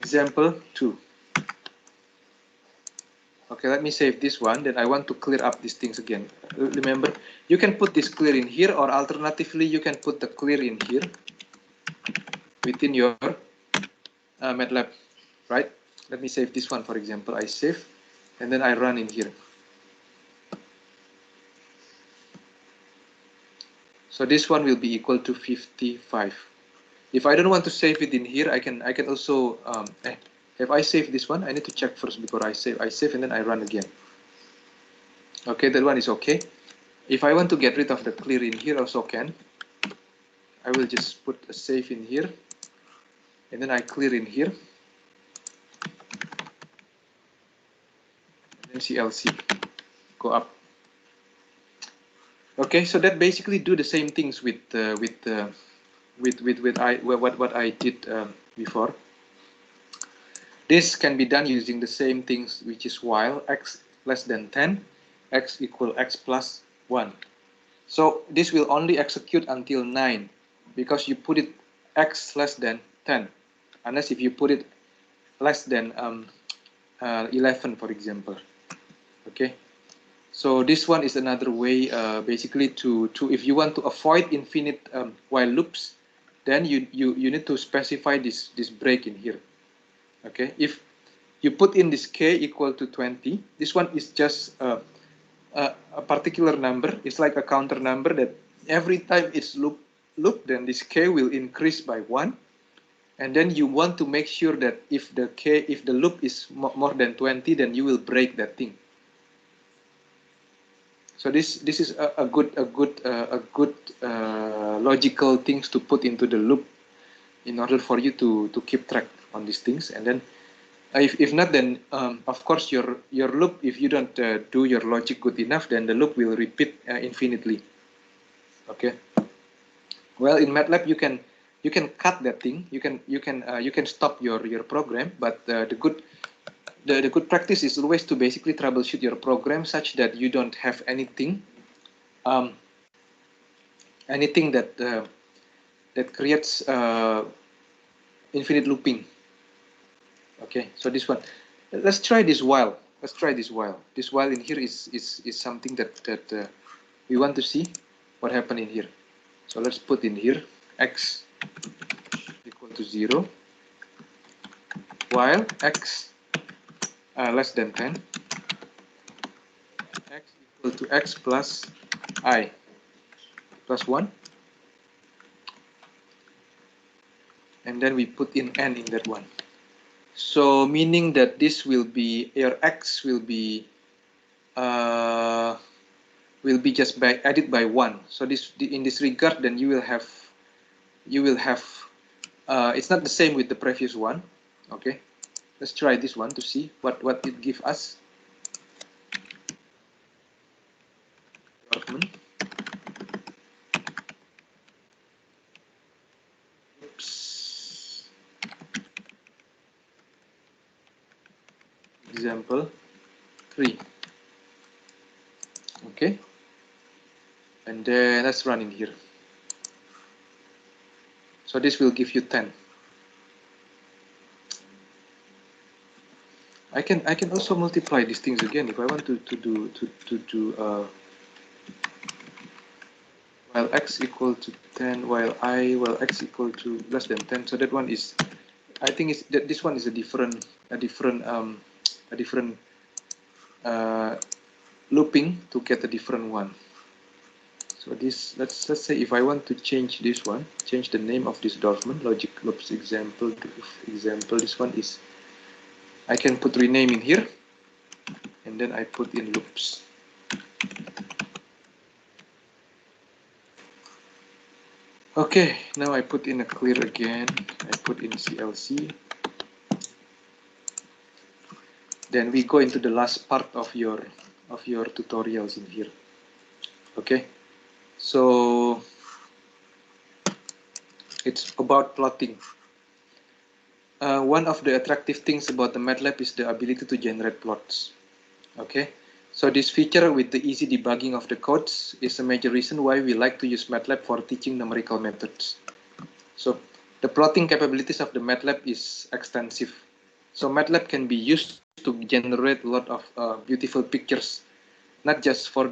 Example 2. Okay, let me save this one. Then I want to clear up these things again. Remember, you can put this clear in here, or alternatively, you can put the clear in here within your MATLAB, right? Let me save this one, for example. I save, and then I run in here. So this one will be equal to 55. If I don't want to save it in here, I can also if I save this one, I need to check first before I save. I save and then I run again. Okay, that one is okay. If I want to get rid of the clear in here, also can. I will just put a save in here, and then I clear in here. And then CLC, go up. Okay, so that basically do the same things with what I did before. This can be done using the same things, which is while x less than 10, x equal x plus 1. So this will only execute until 9 because you put it x less than 10, unless if you put it less than 11, for example. Okay, so this one is another way, basically to if you want to avoid infinite while loops, then you need to specify this break in here. Okay, if you put in this k equal to 20, this one is just a particular number. It's like a counter number that every time it's loop, then this k will increase by 1. And then you want to make sure that if the loop is more than 20, then you will break that thing. So this is a good logical things to put into the loop in order for you to keep track on these things. And then if not, then of course your loop, if you don't do your logic good enough, then the loop will repeat infinitely. Okay. Well, in MATLAB you can cut that thing. You can stop your program, but the good practice is always to basically troubleshoot your program such that you don't have anything that creates infinite looping. Okay, so this one, let's try this while. Let's try this while. This while in here is something that we want to see what happened in here. So let's put in here x equal to 0 while x less than 10, x equal to x plus I plus 1, and then we put in n in that one. So meaning that this will be, your x will be just added by 1. So this, in this regard, then you will have it's not the same with the previous one. Okay, let's try this one to see what it gives us. Oops. Example 3. Okay, and then let's run in here. So this will give you 10. I can also multiply these things again if I want to do while x equal to 10, while x equal to less than 10. So that one is, I think is that this one is a different looping to get a different one. So this, let's say if I want to change this one, change the name of this Dorfman logic loops example to example. This one is, I can put rename in here, and then I put in loops. Okay, now I put in a clear again. I put in CLC. Then we go into the last part of your tutorials in here. Okay, so it's about plotting. One of the attractive things about the MATLAB is the ability to generate plots. Okay, so this feature with the easy debugging of the codes is a major reason why we like to use MATLAB for teaching numerical methods. So the plotting capabilities of the MATLAB is extensive. So MATLAB can be used to generate a lot of beautiful pictures, not just for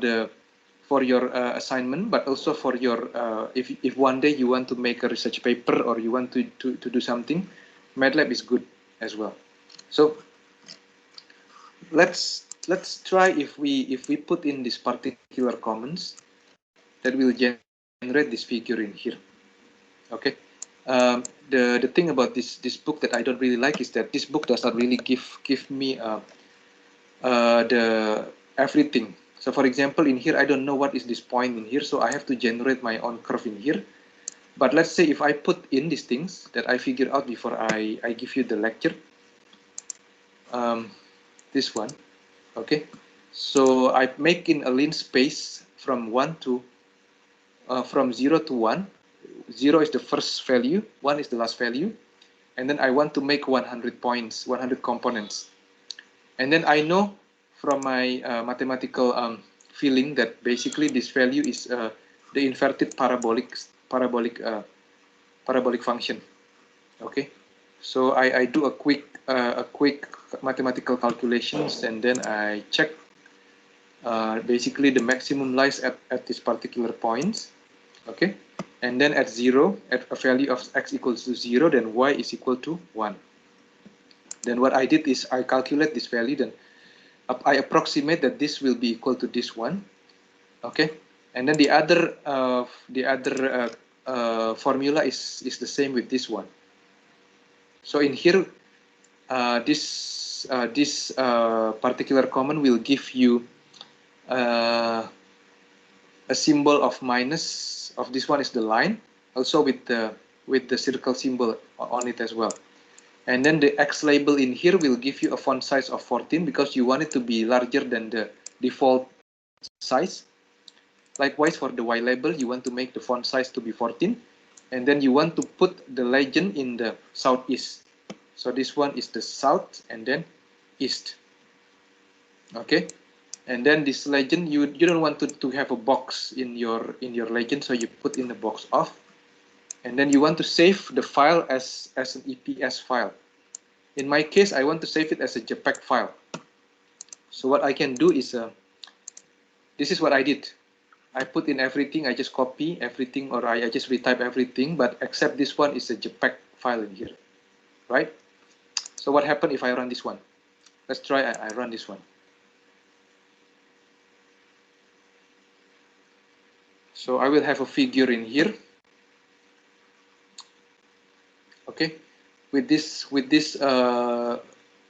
your assignment, but also for your if one day you want to make a research paper or you want to do something, MATLAB is good as well. So let's try if we put in this particular comments that will generate this figure in here. Okay. The thing about this book that I don't really like is that this book does not really give me the everything. So for example, in here I don't know what is this point in here, so I have to generate my own curve in here. But let's say if I put in these things that I figure out before I give you the lecture, this one, okay. So I make in a line space from 1 to from 0 to 1. 0 is the first value, 1 is the last value, and then I want to make 100 points, 100 components. And then I know from my mathematical feeling that basically this value is the inverted parabolic function. Okay, so I do a quick mathematical calculations, and then I check basically the maximum lies at this particular points. Okay, and then at 0, at a value of x equals to 0, then y is equal to 1. Then what I did is I calculate this value, then I approximate that this will be equal to this one. Okay, and then the other formula is the same with this one. So in here, this particular common will give you a symbol of minus of this one is the line, also with the circle symbol on it as well. And then the X label in here will give you a font size of 14 because you want it to be larger than the default size. Likewise, for the Y label, you want to make the font size to be 14. And then you want to put the legend in the southeast. So this one is the south and then east. Okay. And then this legend, you don't want to have a box in your legend, so you put in the box off. And then you want to save the file as an EPS file. In my case, I want to save it as a JPEG file. So what I can do is, this is what I did. I put in everything, I just copy everything, or I just retype everything, but except this one is a JPEG file in here, right? So what happened if I run this one? Let's try, I run this one. So I will have a figure in here. Okay, with this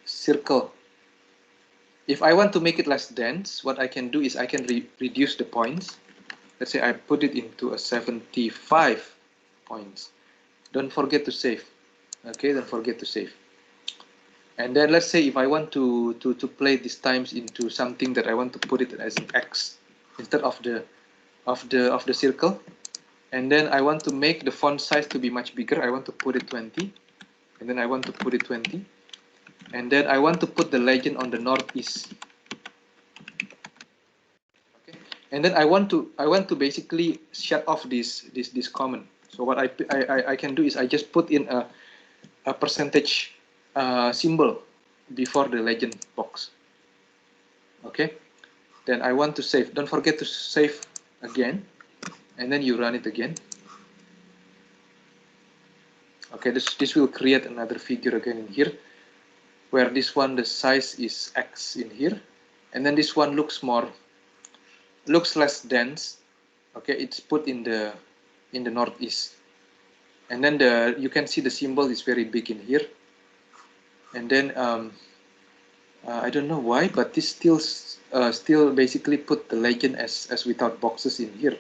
circle. If I want to make it less dense, what I can do is I can reduce the points. Let's say I put it into a 75 points. Don't forget to save. Okay, don't forget to save. And then let's say if I want to play these times into something that I want to put it as an X instead of the circle. And then I want to make the font size to be much bigger. I want to put it 20. And then I want to put it 20. And then I want to put the legend on the northeast. Okay. And then I want to basically shut off this comment. So what I can do is I just put in a percentage symbol before the legend box. Okay. Then I want to save. Don't forget to save again. And then you run it again. Okay, this will create another figure again in here, where this one the size is X in here, and then this one looks less dense. Okay, it's put in the northeast, and then you can see the symbol is very big in here, and then I don't know why, but this still basically put the legend as without boxes in here.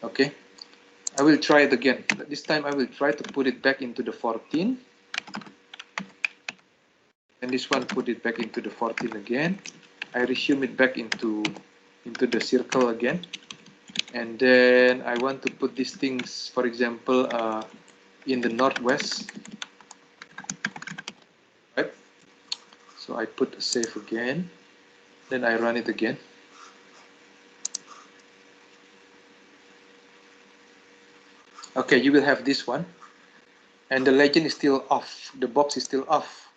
Okay, I will try it again. This time I will try to put it back into the 14. And this one put it back into the 14 again. I resume it back into the circle again. And then I want to put these things, for example, in the northwest. Right? So I put save again. Then I run it again. Okay, you will have this one. And the legend is still off. The box is still off.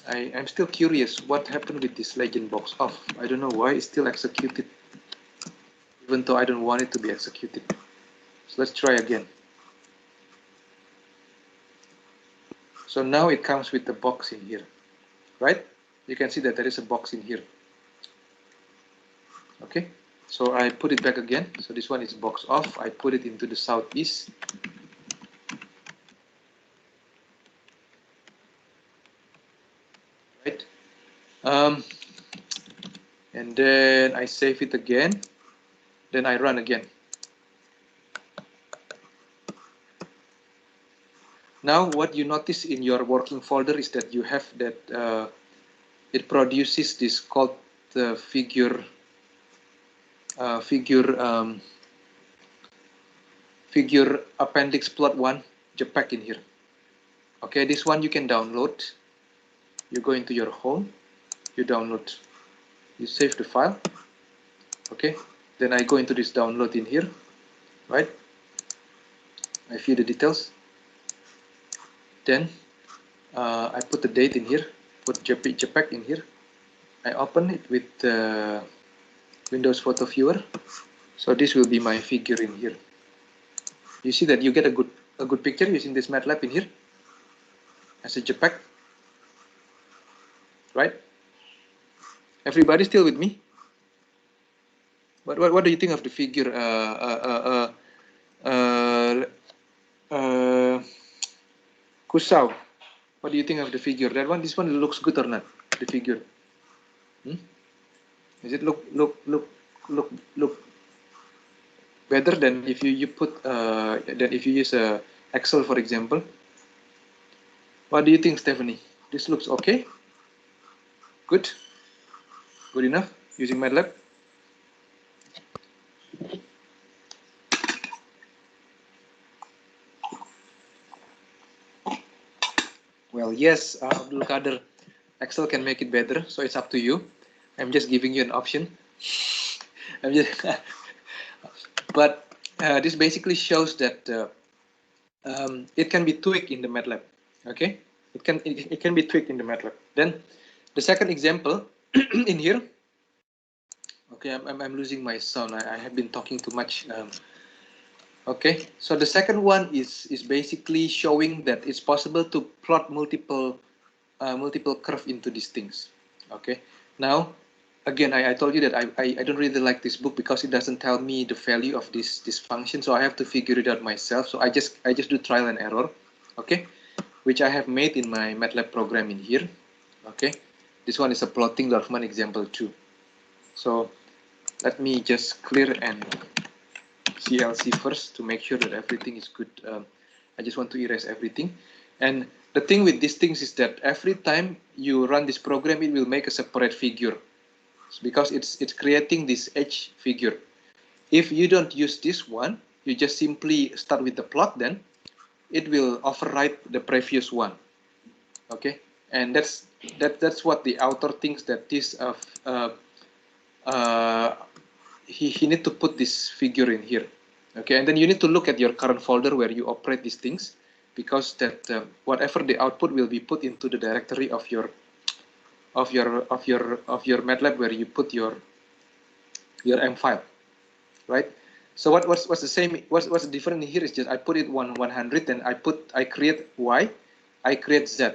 I'm still curious what happened with this legend box off. I don't know why it's still executed, even though I don't want it to be executed. So let's try again. So now it comes with the box in here, right? You can see that there is a box in here. Okay, so I put it back again. So this one is box off. I put it into the southeast. Right. And then I save it again. Then I run again. Now what you notice in your working folder is that you have that it produces this called the figure appendix plot 1 JPEG in here. Okay, this one you can download. You go into your home, you download, you save the file. Okay, then I go into this download in here, right? I fill the details. Then I put the date in here, put JPEG in here. I open it with Windows Photo Viewer. So this will be my figure in here. You see that you get a good picture using this MATLAB in here as a JPEG, right? Everybody still with me? What do you think of the figure? Kusau, what do you think of the figure? That one, this one looks good or not? The figure. Does it look better than if you put than if you use Excel, for example? What do you think, Stephanie? This looks okay. Good. Good enough using MATLAB. Well, yes, Abdul Kader, Excel can make it better, so it's up to you. I'm just giving you an option. I'm just but this basically shows that it can be tweaked in the MATLAB. Okay, it can be tweaked in the MATLAB. Then the second example in here. Okay, I'm losing my sound. I have been talking too much. Okay, so the second one is basically showing that it's possible to plot multiple curve into these things. Okay, now again I told you that I don't really like this book because it doesn't tell me the value of this function, so I have to figure it out myself. So I just do trial and error. Okay, which I have made in my MATLAB program in here. Okay, this one is a plotting Dorfman example 2. So let me just clear and CLC first to make sure that everything is good. I just want to erase everything. And the thing with these things is that every time you run this program, it will make a separate figure because it's creating this H figure. If you don't use this one, you just simply start with the plot, then it will override the previous one. Okay, and that's what the author thinks, that this he need to put this figure in here. Okay, and then you need to look at your current folder where you operate these things, because that whatever the output will be put into the directory of your MATLAB where you put your M file, right? So what's the same? What's different here is just I put it 100, and I create Y, I create Z.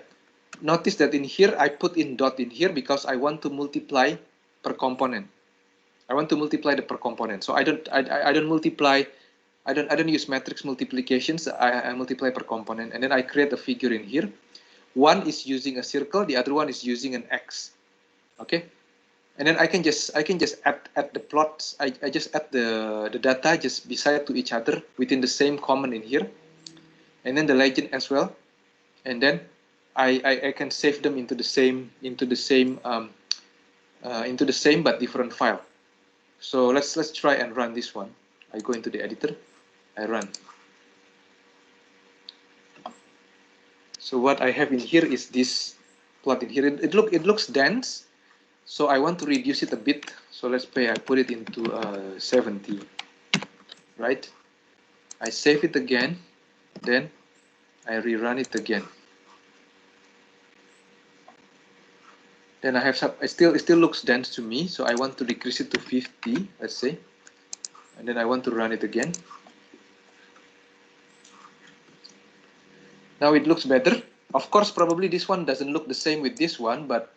Notice that in here I put in dot in here because I want to multiply per component. I want to multiply the per component. So I don't multiply. I don't use matrix multiplications. I multiply per component, and then I create a figure in here. One is using a circle, the other one is using an X. Okay, and then I can just add the plots. I just add the data just beside to each other within the same comment in here, and then the legend as well, and then I can save them into the same but different file. So let's try and run this one. I go into the editor, I run. So what I have in here is this plot in here. It looks dense, so I want to reduce it a bit. So let's say I put it into 70, right? I save it again, then I rerun it again. Then I have some, it still looks dense to me, so I want to decrease it to 50, let's say. And then I want to run it again. Now it looks better. Of course, probably this one doesn't look the same with this one, but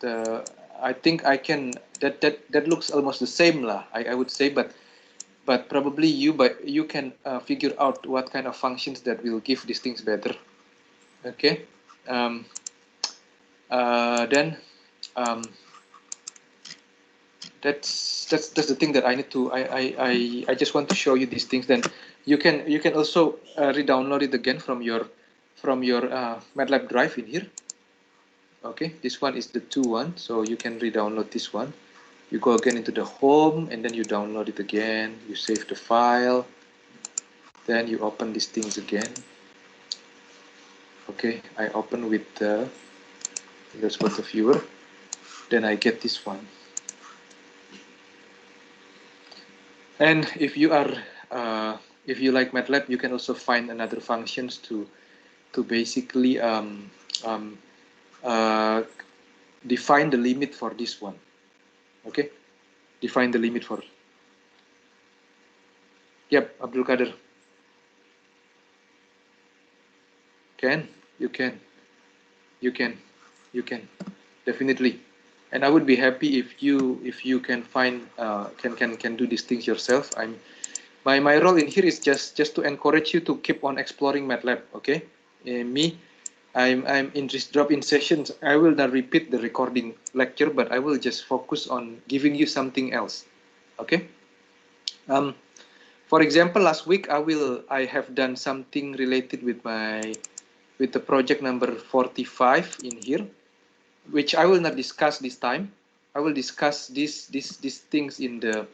I think I can, that looks almost the same lah, I would say, but probably you can figure out what kind of functions that will give these things better. Okay. Then that's the thing that I need to, I just want to show you these things. Then you can also re-download it again from your MATLAB drive in here. Okay, this one is the 2.1, so you can re-download this one. You go again into the home, and then you download it again. You save the file, then you open these things again. Okay, I open with the, let's go to viewer. Then I get this one. And if you are, if you like MATLAB, you can also find another functions to basically define the limit for this one. Okay, define the limit for. Yep, Abdul Kader. You can definitely. And I would be happy if you can find can do these things yourself. My role in here is just to encourage you to keep on exploring MATLAB. Okay, I'm in this drop-in sessions. I will not repeat the recording lecture, but I will just focus on giving you something else. Okay. For example, last week I have done something related with the project number 45 in here, which I will not discuss this time. I will discuss these things in the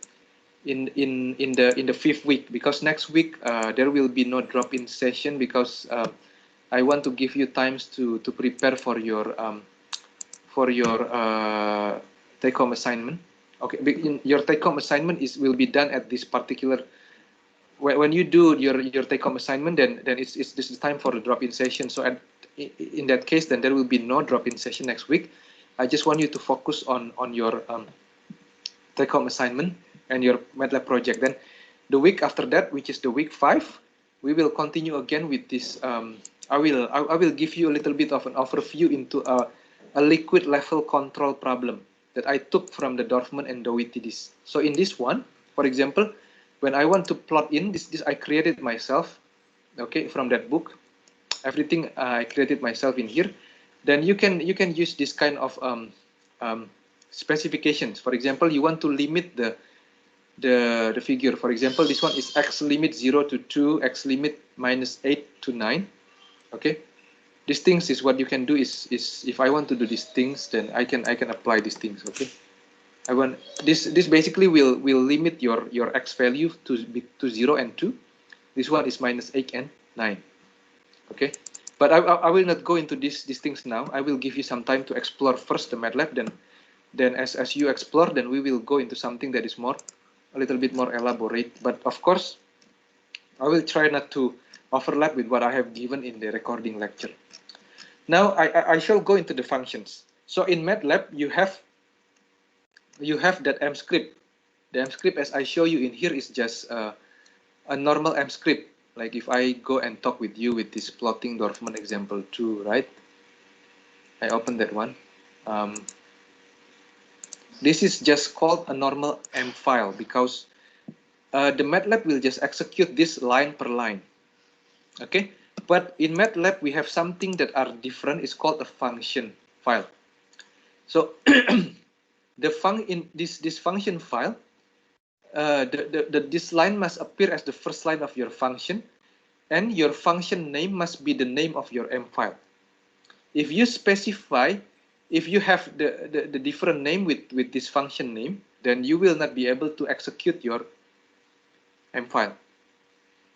5th week, because next week there will be no drop-in session, because I want to give you times to prepare for your take-home assignment. Okay, your take-home assignment will be done at this particular. When you do your take-home assignment, then this is time for the drop-in session. So in that case, then there will be no drop-in session next week. I just want you to focus on your take-home assignment and your MATLAB project. Then the week after that, which is the week 5, we will continue again with this. I will give you a little bit of an overview into a liquid level control problem that I took from the Dorfman and Dovitidis. So in this one, for example, when I want to plot in this I created myself, okay, from that book. Everything I created myself in here. Then you can use this kind of specifications. For example, you want to limit the figure. For example, this one is x limit 0 to 2, x limit -8 to 9. Okay, these things is what you can do is if I want to do these things, then I can apply these things. Okay, I want this basically will limit your x value to 0 and 2. This one is -8 and 9. Okay, but I will not go into these things now. I will give you some time to explore first the MATLAB. Then as you explore, then we will go into something that is a little bit more elaborate. But of course, I will try not to overlap with what I have given in the recording lecture. Now I shall go into the functions. So in MATLAB, you have that M script. The M script, as I show you in here, is just a normal M script. Like if I go and talk with you with this plotting Dorfman example 2, right? I open that one. This is just called a normal M file, because the MATLAB will just execute this line per line. Okay, but in MATLAB we have something that are different. It's called a function file. So in this function file, this line must appear as the first line of your function, and your function name must be the name of your M file. If you specify, if you have the different name with this function name, then you will not be able to execute your M file.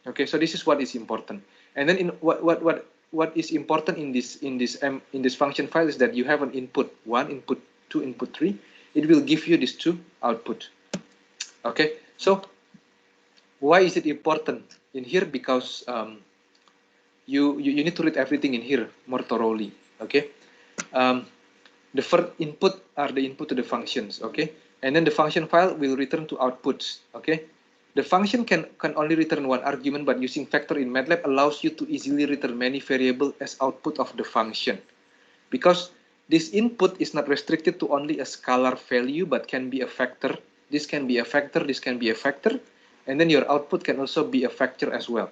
Okay, so this is what is important. And then what is important in this function file is that you have an input 1, input 2, input 3. It will give you these 2 output. Okay, so why is it important in here? Because you need to read everything in here more thoroughly. Okay, The first input are the input to the functions, okay? And then the function file will return to outputs, okay? The function can only return one argument, but using factor in MATLAB allows you to easily return many variables as output of the function. Because this input is not restricted to only a scalar value, but can be a factor. This can be a factor, this can be a factor, and then your output can also be a factor as well,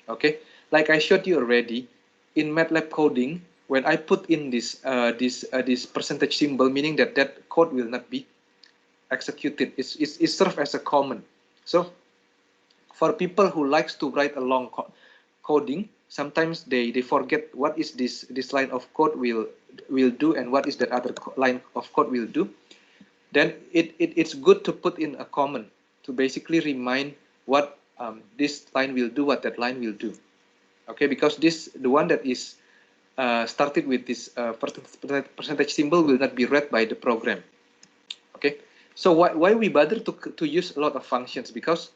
okay? Like I showed you already, in MATLAB coding, when I put in this percentage symbol, meaning that that code will not be executed. It serves as a comment. So for people who likes to write a long coding, sometimes they forget what is this line of code will do and what is that other line of code will do. Then it's good to put in a comment to basically remind what this line will do, what that line will do. Okay, because the one that is started with this percentage symbol will not be read by the program. Okay, so why we bother to use a lot of functions? Because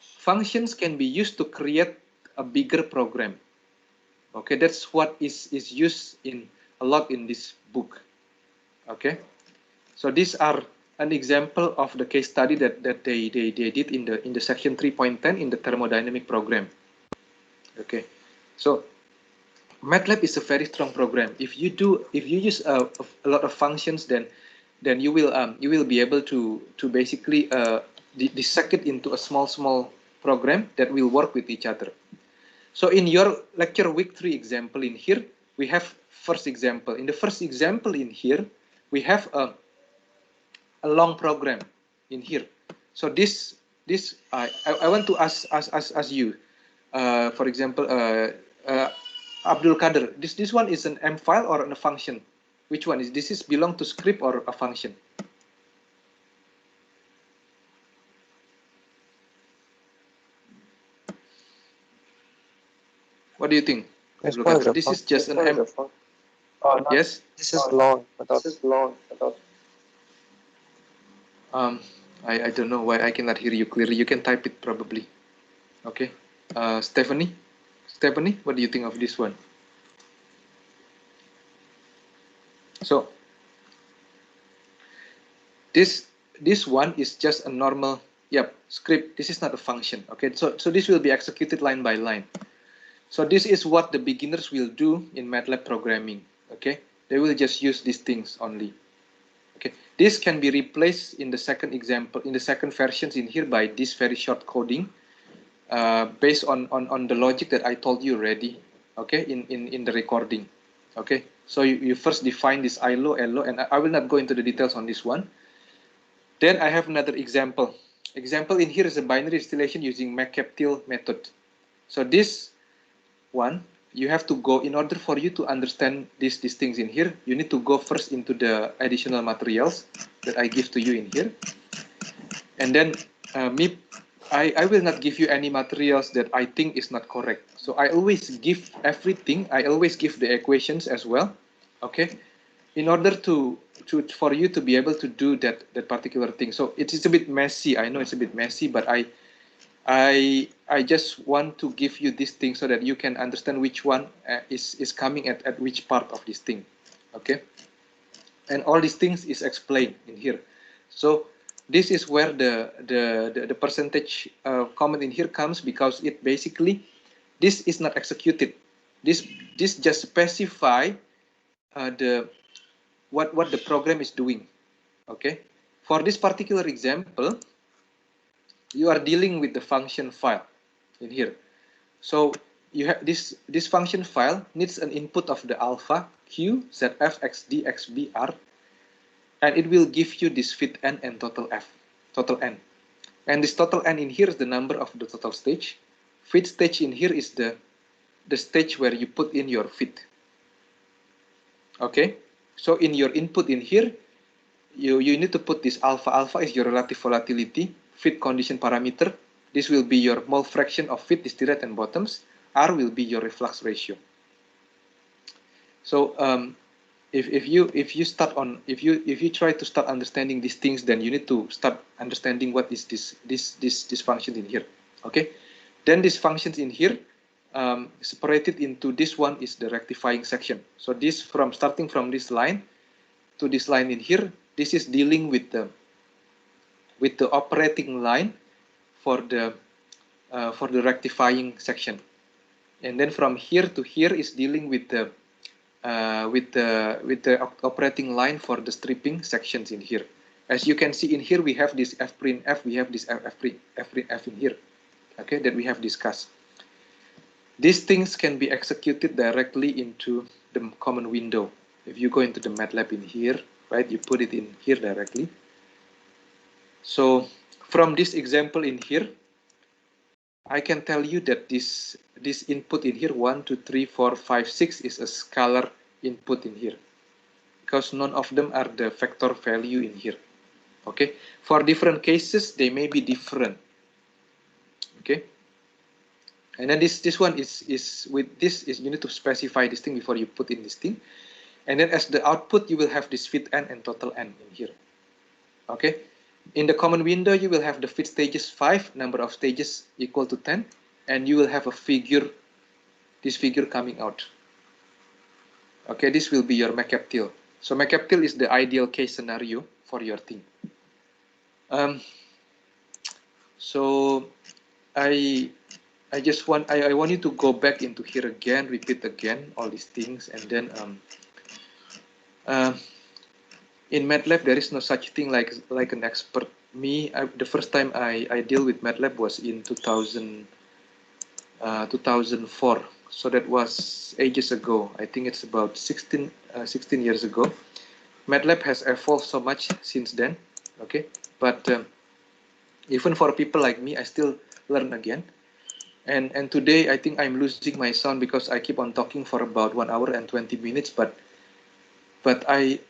functions can be used to create a bigger program. Okay, that's what is used a lot in this book. Okay, so these are an example of the case study that they did in the section 3.10 in the thermodynamic program. Okay, so MATLAB is a very strong program. If you use a lot of functions, then you will be able to basically dissect it into a small program that will work with each other. So in your lecture week 3 example in here, we have first example. In the first example in here, we have a long program in here. So this I want to ask you, for example, Abdul Kader, this one is an M file or a function? Which one is this? Is belong to script or a function? What do you think? Abdul Kader? This is just an M. Oh, no. Yes. This is long. This is long. I don't know why I cannot hear you clearly. You can type it probably. Okay. Stephanie, what do you think of this one? So this one is just a normal script. This is not a function. Okay, so this will be executed line by line. So this is what the beginners will do in MATLAB programming. Okay, they will just use these things only. Okay, this can be replaced in the second example, in the second versions in here by this very short coding, based on the logic that I told you already. Okay, in the recording. Okay, so you first define this ILO, LO, and I will not go into the details on this one. Then I have another example. Example in here is a binary distillation using McCaptil method. So this one, you have to go, in order for you to understand these things in here, you need to go first into the additional materials that I give to you in here. And then I will not give you any materials that I think is not correct. So I always give everything. I always give the equations as well. Okay, in order for you to be able to do that particular thing. So it is a bit messy. I know it's a bit messy, but I just want to give you this thing so that you can understand which one is coming at which part of this thing. Okay, and all these things is explained in here. So this is where the percentage comment in here comes, because it basically, this is not executed. This just specify what the program is doing. Okay, for this particular example, you are dealing with the function file in here. So you have this function file needs an input of the alpha q, zf, xd, xb, r, and it will give you this fit n and total n. And this total n in here is the number of the total stage. Fit stage in here is the stage where you put in your fit. Okay, so in your input in here, you need to put this alpha. Alpha is your relative volatility, fit condition parameter. This will be your mole fraction of fit, distillate, and bottoms. R will be your reflux ratio. So if you try to start understanding these things, then you need to start understanding what is this function in here. Okay, then these functions in here separated into this one is the rectifying section. So this starting from this line, to this line in here, this is dealing with the operating line for the rectifying section, and then from here to here is dealing with the operating line for the stripping sections in here. As you can see in here, we have this fprintf, we have this fprintf in here, okay, that we have discussed. These things can be executed directly into the common window. If you go into the MATLAB in here, right, you put it in here directly. So from this example in here, I can tell you that this input in here, 1, 2, 3, 4, 5, 6 is a scalar input in here, because none of them are the vector value in here. Okay, for different cases they may be different. Okay, and then this one is with this is you need to specify this thing before you put in this thing, and then as the output you will have this fit n and total n in here. Okay, in the common window you will have the fit stages 5, number of stages equal to 10, and you will have a figure, this figure coming out. Okay, this will be your McCaptil. So McCaptil is the ideal case scenario for your thing. So I want you to go back into here again, repeat again all these things, and then in MATLAB there is no such thing like an expert. The first time I deal with MATLAB was in 2004. So that was ages ago. I think it's about 16 years ago. MATLAB has evolved so much since then. Okay, but even for people like me, I still learn again. And today I think I'm losing my sound because I keep on talking for about 1 hour and 20 minutes. But I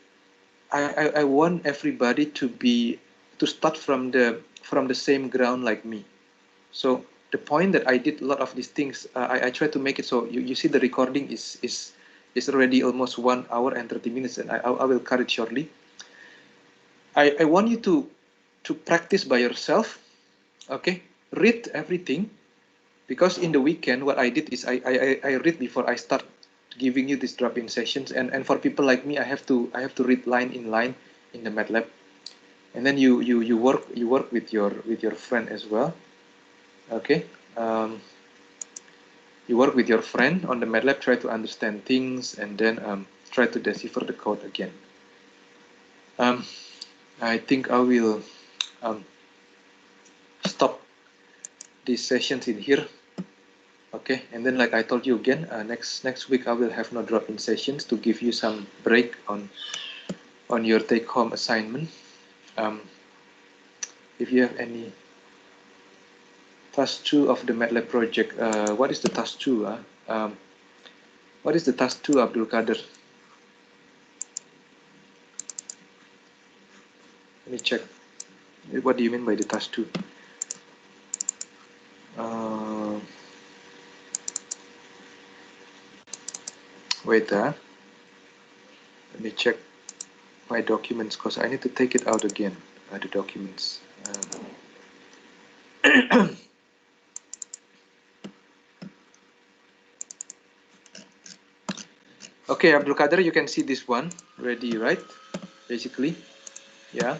want everybody to start from the same ground like me. So the point that I did a lot of these things, I try to make it so you see the recording is already almost 1 hour and 30 minutes, and I will cut it shortly. I want you to practice by yourself. Okay, read everything, because in the weekend what I did is I read before I start giving you these drop-in sessions, and for people like me, I have to read line in line in the MATLAB, and then you work with your friend as well. Okay, you work with your friend on the MATLAB, try to understand things, and then try to decipher the code again. I think I will stop these sessions in here. Okay, and then like I told you again, next week I will have no drop-in sessions to give you some break on your take-home assignment. If you have any task 2 of the MATLAB project, what is the task 2? What is the task 2, Abdul Kader? Let me check. What do you mean by the task 2? Wait, let me check my documents, because I need to take it out again, the documents. Okay, Abdul Kader, you can see this one ready, right? Basically, yeah.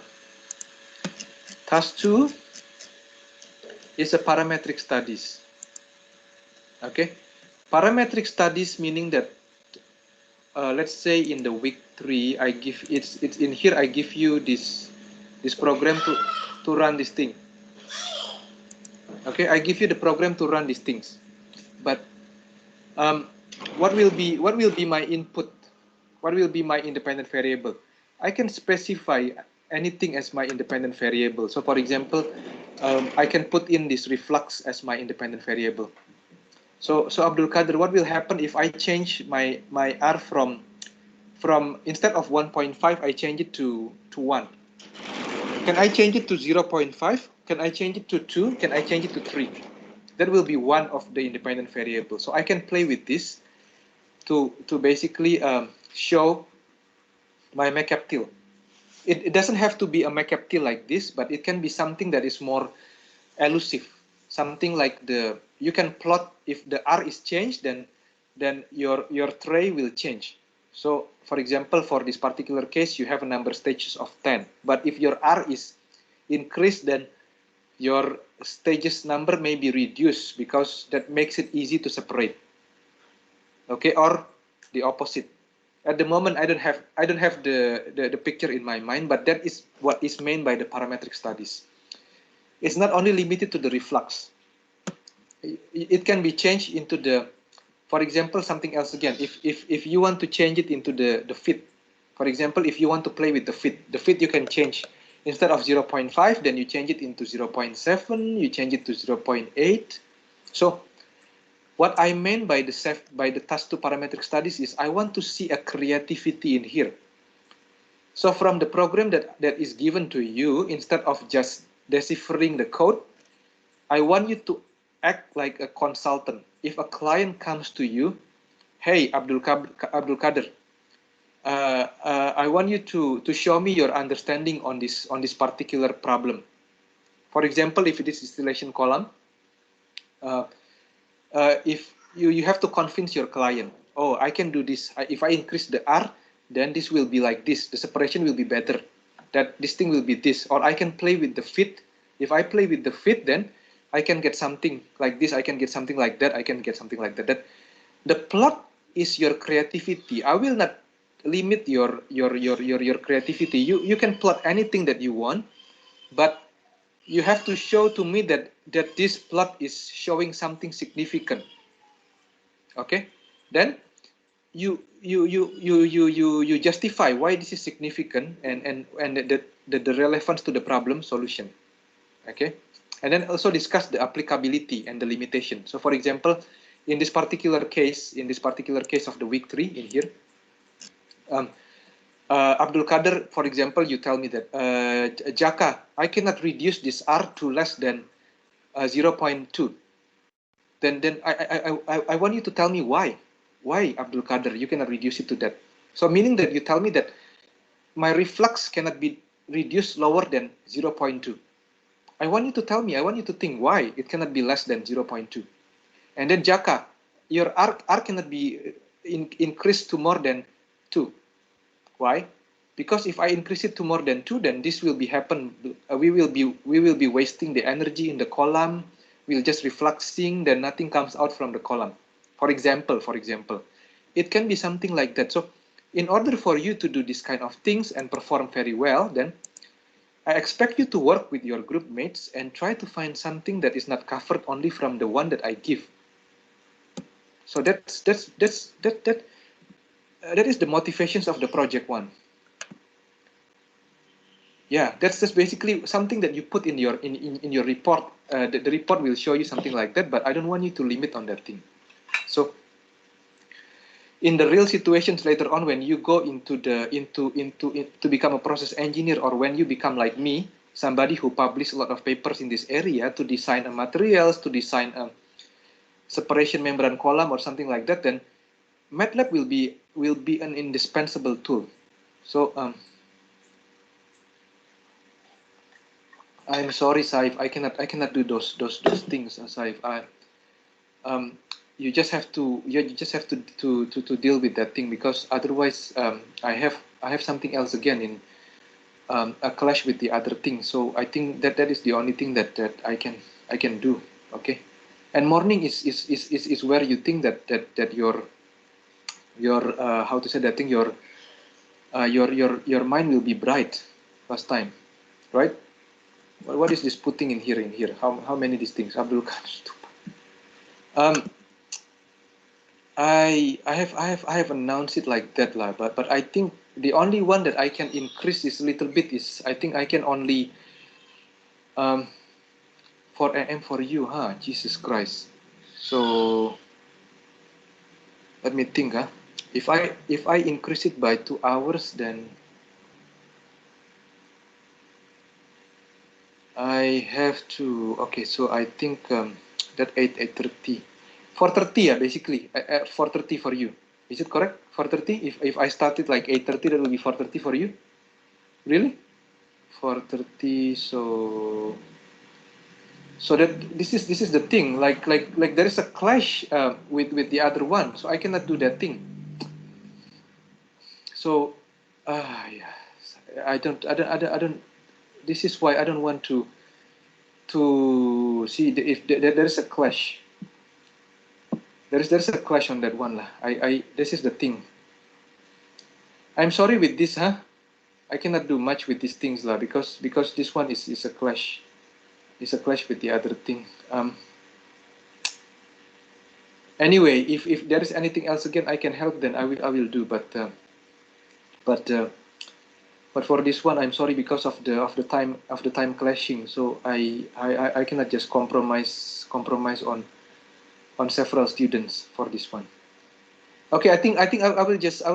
Task 2 is a parametric studies. Okay, parametric studies meaning that let's say in the week 3, I give it's in here. I give you this program to run this thing. Okay, I give you the program to run these things, but what will be my input? What will be my independent variable? I can specify anything as my independent variable. So for example, I can put in this reflux as my independent variable. So Abdul Kader, what will happen if I change my R from instead of 1.5, I change it to 1? Can I change it to 0.5? Can I change it to 2? Can I change it to 3? That will be one of the independent variables. So I can play with this to basically show my McCaptil. It doesn't have to be a McCaptil like this, but it can be something that is more elusive. Something like you can plot if the R is changed, then your tray will change. So for example, for this particular case, you have a number stages of 10. But if your R is increased, then your stages number may be reduced because that makes it easy to separate. Okay, or the opposite. At the moment, I don't have the picture in my mind, but that is what is meant by the parametric studies. It's not only limited to the reflux. It can be changed into the, for example, something else again. If you want to change it into the fit, for example, if you want to play with the fit you can change. Instead of 0.5, then you change it into 0.7, you change it to 0.8. So what I meant by the task 2 parametric studies is I want to see a creativity in here. So from the program that is given to you, instead of just deciphering the code, I want you to act like a consultant. If a client comes to you, hey, Abdul Kader, I want you to show me your understanding on this particular problem. For example, if it is distillation column, if you have to convince your client, oh, I can do this. If I increase the R, then this will be like this. The separation will be better. That this thing will be this. Or I can play with the fit. If I play with the fit, then I can get something like this. I can get something like that. I can get something like that. That the plot is your creativity. I will not limit your creativity. You can plot anything that you want, but you have to show to me that this plot is showing something significant. Okay, then you justify why this is significant and the relevance to the problem solution. Okay, and then also discuss the applicability and the limitation. So for example, in this particular case of the week 3 in here, Abdul Kader, for example, you tell me that Jaka, I cannot reduce this R to less than 0.2. Then I want you to tell me why. Why, Abdul Kader, you cannot reduce it to that? So meaning that you tell me that my reflux cannot be reduced lower than 0.2. I want you to tell me, I want you to think why it cannot be less than 0.2. And then Jaka, your R cannot be increased to more than 2. Why? Because if I increase it to more than 2, then this will be happen. We will be wasting the energy in the column. We'll just refluxing, then nothing comes out from the column. For example, it can be something like that. So in order for you to do this kind of things and perform very well, then I expect you to work with your group mates and try to find something that is not covered only from the one that I give. So that is the motivations of the project 1. Yeah, that's just basically something that you put in your in your report. The report will show you something like that, but I don't want you to limit on that thing. So in the real situations later on, when you go into to become a process engineer, or when you become like me, somebody who published a lot of papers in this area to design a materials, to design a separation membrane column or something like that, then MATLAB will be an indispensable tool. So I'm sorry, Saif, I cannot do those things, Saif. You just have to deal with that thing, because otherwise I have something else again in a clash with the other thing. So I think that is the only thing that I can do. Okay, and morning is where you think that your how to say that thing, your mind will be bright last time, right? What is this putting in here? How many these things? Abdul Kader. I have announced it like that lah, but I think the only one that I can increase this little bit is, I think I can only 4 AM for you, huh? Jesus Christ. So let me think, huh? If I increase it by 2 hours, then I have to, okay, so I think that 8:30. 4:30, yeah, basically. 4:30 for you. Is it correct? 4:30? If I started like 8:30, that will be 4:30 for you? Really? 4:30, so that this is the thing. Like there is a clash with the other one, so I cannot do that thing. So, yeah, I don't. This is why I don't want to see if there is a clash. There's a clash on that one lah. This is the thing. I'm sorry with this, huh? I cannot do much with these things lah, because this one is a clash. It's a clash with the other thing. Anyway, if there is anything else again I can help, then I will do. But for this one, I'm sorry because of the time clashing. So I cannot just compromise on several students for this one. Okay, I think I will just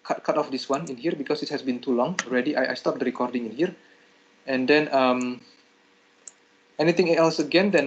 cut off this one in here because it has been too long already. I stopped the recording in here, and then anything else again, then